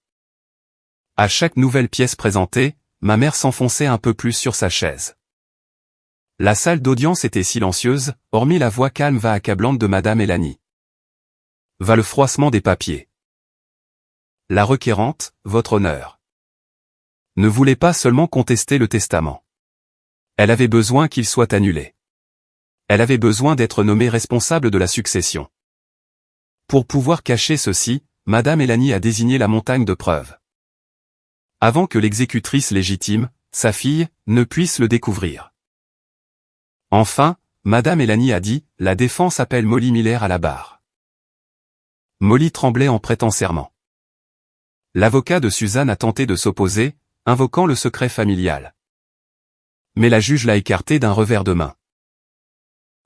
À chaque nouvelle pièce présentée, ma mère s'enfonçait un peu plus sur sa chaise. La salle d'audience était silencieuse, hormis la voix calme va accablante de Madame Elani. Va le froissement des papiers. La requérante, votre honneur, ne voulait pas seulement contester le testament. Elle avait besoin qu'il soit annulé. Elle avait besoin d'être nommée responsable de la succession. Pour pouvoir cacher ceci, Madame Elani a désigné la montagne de preuves. Avant que l'exécutrice légitime, sa fille, ne puisse le découvrir. Enfin, Madame Elani a dit, la défense appelle Molly Miller à la barre. Molly tremblait en prêtant serment. L'avocat de Suzanne a tenté de s'opposer, invoquant le secret familial. Mais la juge l'a écarté d'un revers de main.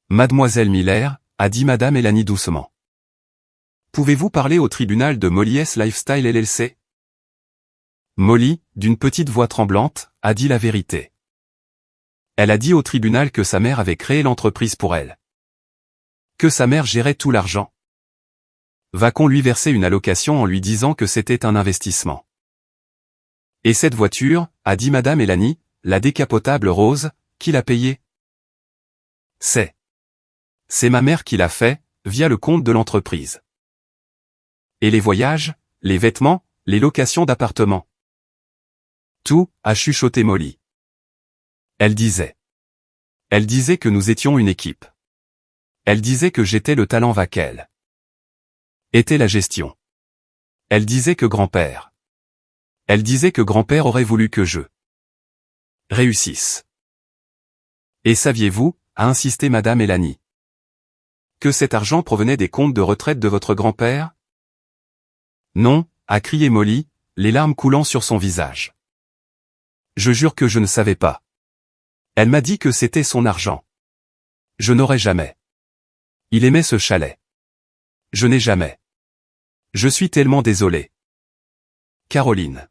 Mademoiselle Miller, a dit Madame Elani doucement. Pouvez-vous parler au tribunal de Molly's Lifestyle LLC? Molly, d'une petite voix tremblante, a dit la vérité. Elle a dit au tribunal que sa mère avait créé l'entreprise pour elle. Que sa mère gérait tout l'argent. Va-t-on lui verser une allocation en lui disant que c'était un investissement? Et cette voiture, a dit Madame Elani, la décapotable rose, qui l'a payée? C'est ma mère qui l'a fait, via le compte de l'entreprise. Et les voyages, les vêtements, les locations d'appartements. Tout, a chuchoté Molly. Elle disait que nous étions une équipe. Elle disait que j'étais le talent vaquel. Était la gestion. Elle disait que grand-père. Elle disait que grand-père aurait voulu que je réussisse. Et saviez-vous, a insisté Madame Elani, que cet argent provenait des comptes de retraite de votre grand-père? Non, a crié Molly, les larmes coulant sur son visage. Je jure que je ne savais pas. Elle m'a dit que c'était son argent. Je n'aurais jamais. Il aimait ce chalet. Je n'ai jamais. Je suis tellement désolé. Caroline.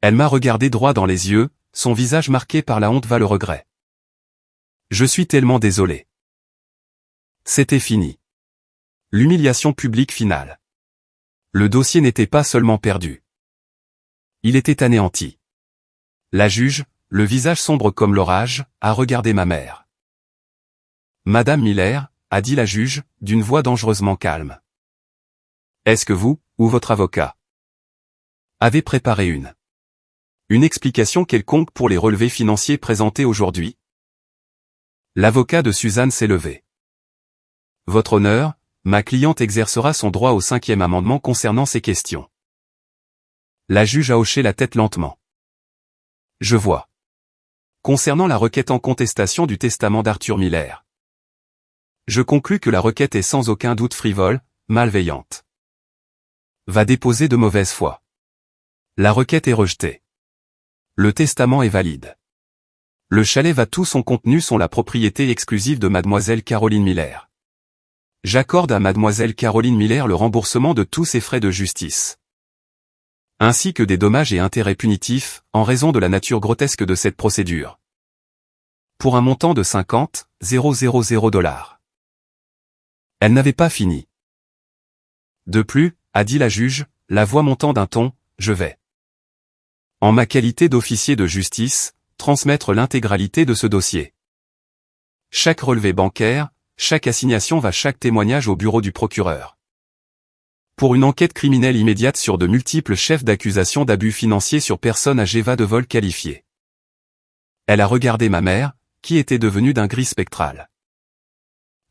Elle m'a regardé droit dans les yeux, son visage marqué par la honte va le regret. Je suis tellement désolé. C'était fini. L'humiliation publique finale. Le dossier n'était pas seulement perdu. Il était anéanti. La juge, le visage sombre comme l'orage, a regardé ma mère. Madame Miller, a dit la juge, d'une voix dangereusement calme. Est-ce que vous, ou votre avocat, avez préparé une explication quelconque pour les relevés financiers présentés aujourd'hui? L'avocat de Suzanne s'est levé. Votre honneur, ma cliente exercera son droit au 5e amendement concernant ces questions. La juge a hoché la tête lentement. Je vois. Concernant la requête en contestation du testament d'Arthur Miller, je conclus que la requête est sans aucun doute frivole, malveillante. Va déposer de mauvaise foi. La requête est rejetée. Le testament est valide. Le chalet va tout son contenu sont la propriété exclusive de Mademoiselle Caroline Miller. J'accorde à Mademoiselle Caroline Miller le remboursement de tous ses frais de justice, ainsi que des dommages et intérêts punitifs, en raison de la nature grotesque de cette procédure. Pour un montant de 50 000 $. Elle n'avait pas fini. De plus, a dit la juge, la voix montant d'un ton, je vais, en ma qualité d'officier de justice, transmettre l'intégralité de ce dossier. Chaque relevé bancaire, chaque assignation va chaque témoignage au bureau du procureur. Pour une enquête criminelle immédiate sur de multiples chefs d'accusation d'abus financiers sur personnes âgées va de vol qualifié. Elle a regardé ma mère, qui était devenue d'un gris spectral.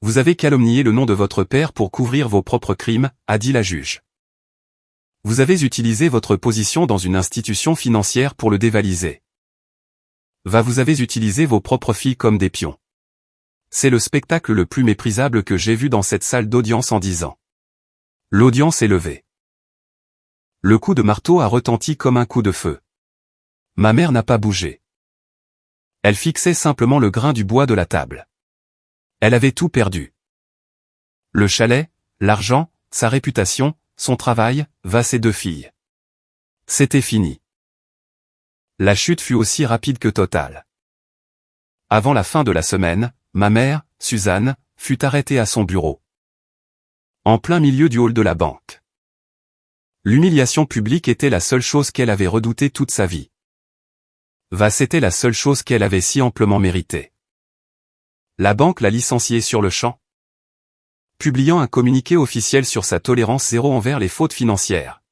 Vous avez calomnié le nom de votre père pour couvrir vos propres crimes, a dit la juge. Vous avez utilisé votre position dans une institution financière pour le dévaliser. Vous avez utilisé vos propres filles comme des pions. C'est le spectacle le plus méprisable que j'ai vu dans cette salle d'audience en 10 ans. L'audience est levée. Le coup de marteau a retenti comme un coup de feu. Ma mère n'a pas bougé. Elle fixait simplement le grain du bois de la table. Elle avait tout perdu. Le chalet, l'argent, sa réputation, son travail, ses 2 filles. C'était fini. La chute fut aussi rapide que totale. Avant la fin de la semaine, ma mère, Suzanne, fut arrêtée à son bureau. En plein milieu du hall de la banque. L'humiliation publique était la seule chose qu'elle avait redoutée toute sa vie. C'était la seule chose qu'elle avait si amplement méritée. La banque l'a licenciée sur le champ, publiant un communiqué officiel sur sa tolérance zéro envers les fautes financières.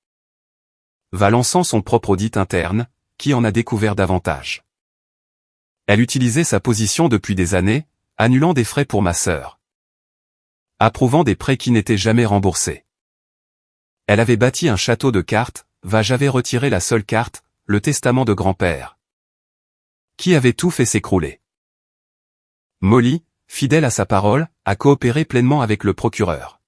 Lançant son propre audit interne, qui en a découvert davantage. Elle utilisait sa position depuis des années, annulant des frais pour ma sœur. Approuvant des prêts qui n'étaient jamais remboursés. Elle avait bâti un château de cartes, j'avais retiré la seule carte, le testament de grand-père. Qui avait tout fait s'écrouler. Molly, fidèle à sa parole, a coopéré pleinement avec le procureur.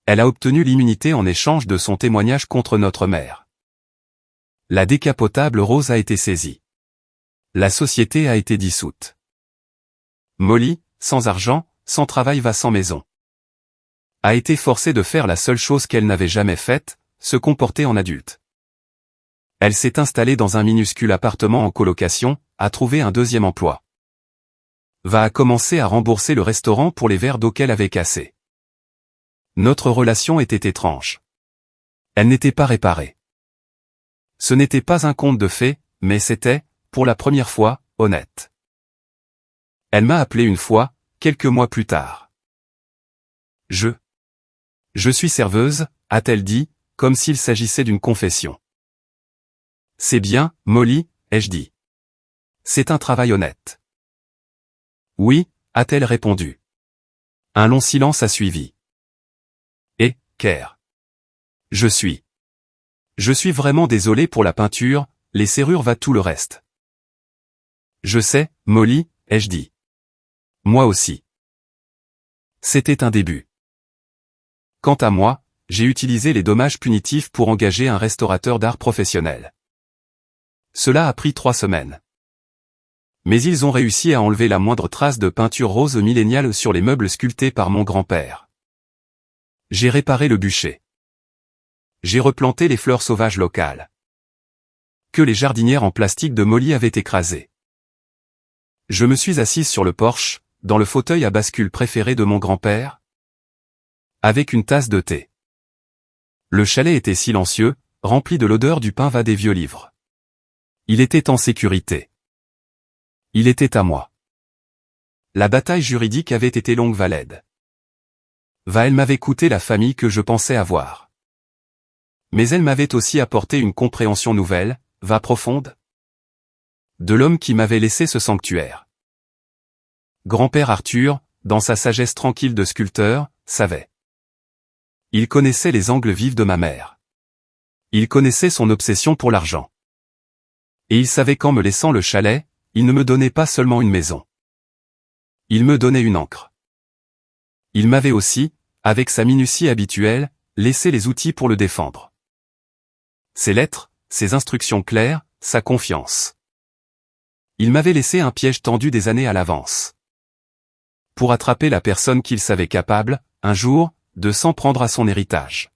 Elle a obtenu l'immunité en échange de son témoignage contre notre mère. La décapotable rose a été saisie. La société a été dissoute. Molly, sans argent, sans travail sans maison. A été forcée de faire la seule chose qu'elle n'avait jamais faite, se comporter en adulte. Elle s'est installée dans un minuscule appartement en colocation, a trouvé un 2e emploi. A commencé à rembourser le restaurant pour les verres d'eau qu'elle avait cassés. Notre relation était étrange. Elle n'était pas réparée. Ce n'était pas un conte de fées, mais c'était, pour la première fois, honnête. Elle m'a appelé une fois, quelques mois plus tard. Je suis serveuse, a-t-elle dit, comme s'il s'agissait d'une confession. C'est bien, Molly, ai-je dit. C'est un travail honnête. Oui, a-t-elle répondu. Un long silence a suivi. Et, Kerr. Je suis vraiment désolé pour la peinture, les serrures tout le reste. Je sais, Molly, ai-je dit. Moi aussi. C'était un début. Quant à moi, j'ai utilisé les dommages punitifs pour engager un restaurateur d'art professionnel. Cela a pris 3 semaines. Mais ils ont réussi à enlever la moindre trace de peinture rose milléniale sur les meubles sculptés par mon grand-père. J'ai réparé le bûcher. J'ai replanté les fleurs sauvages locales. Que les jardinières en plastique de Molly avaient écrasées. Je me suis assise sur le porche, dans le fauteuil à bascule préféré de mon grand-père, avec une tasse de thé. Le chalet était silencieux, rempli de l'odeur du pain des vieux livres. Il était en sécurité. Il était à moi. La bataille juridique avait été longue laide. Elle m'avait coûté la famille que je pensais avoir. Mais elle m'avait aussi apporté une compréhension nouvelle, profonde, de l'homme qui m'avait laissé ce sanctuaire. Grand-père Arthur, dans sa sagesse tranquille de sculpteur, savait. Il connaissait les angles vifs de ma mère. Il connaissait son obsession pour l'argent. Et il savait qu'en me laissant le chalet, il ne me donnait pas seulement une maison. Il me donnait une encre. Il m'avait aussi, avec sa minutie habituelle, laissé les outils pour le défendre. Ses lettres, ses instructions claires, sa confiance. Il m'avait laissé un piège tendu des années à l'avance. Pour attraper la personne qu'il savait capable, un jour, de s'en prendre à son héritage.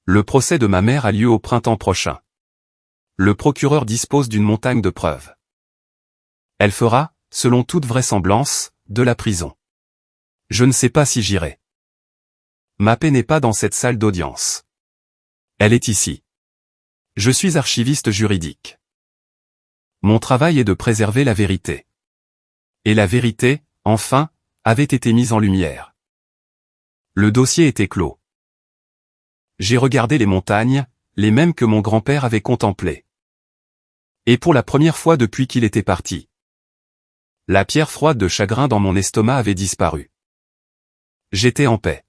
Le procès de ma mère a lieu au printemps prochain. Le procureur dispose d'une montagne de preuves. Elle fera, selon toute vraisemblance, de la prison. Je ne sais pas si j'irai. Ma paix n'est pas dans cette salle d'audience. Elle est ici. Je suis archiviste juridique. Mon travail est de préserver la vérité. Et la vérité, enfin, avait été mise en lumière. Le dossier était clos. J'ai regardé les montagnes, les mêmes que mon grand-père avait contemplées. Et pour la première fois depuis qu'il était parti. La pierre froide de chagrin dans mon estomac avait disparu. J'étais en paix.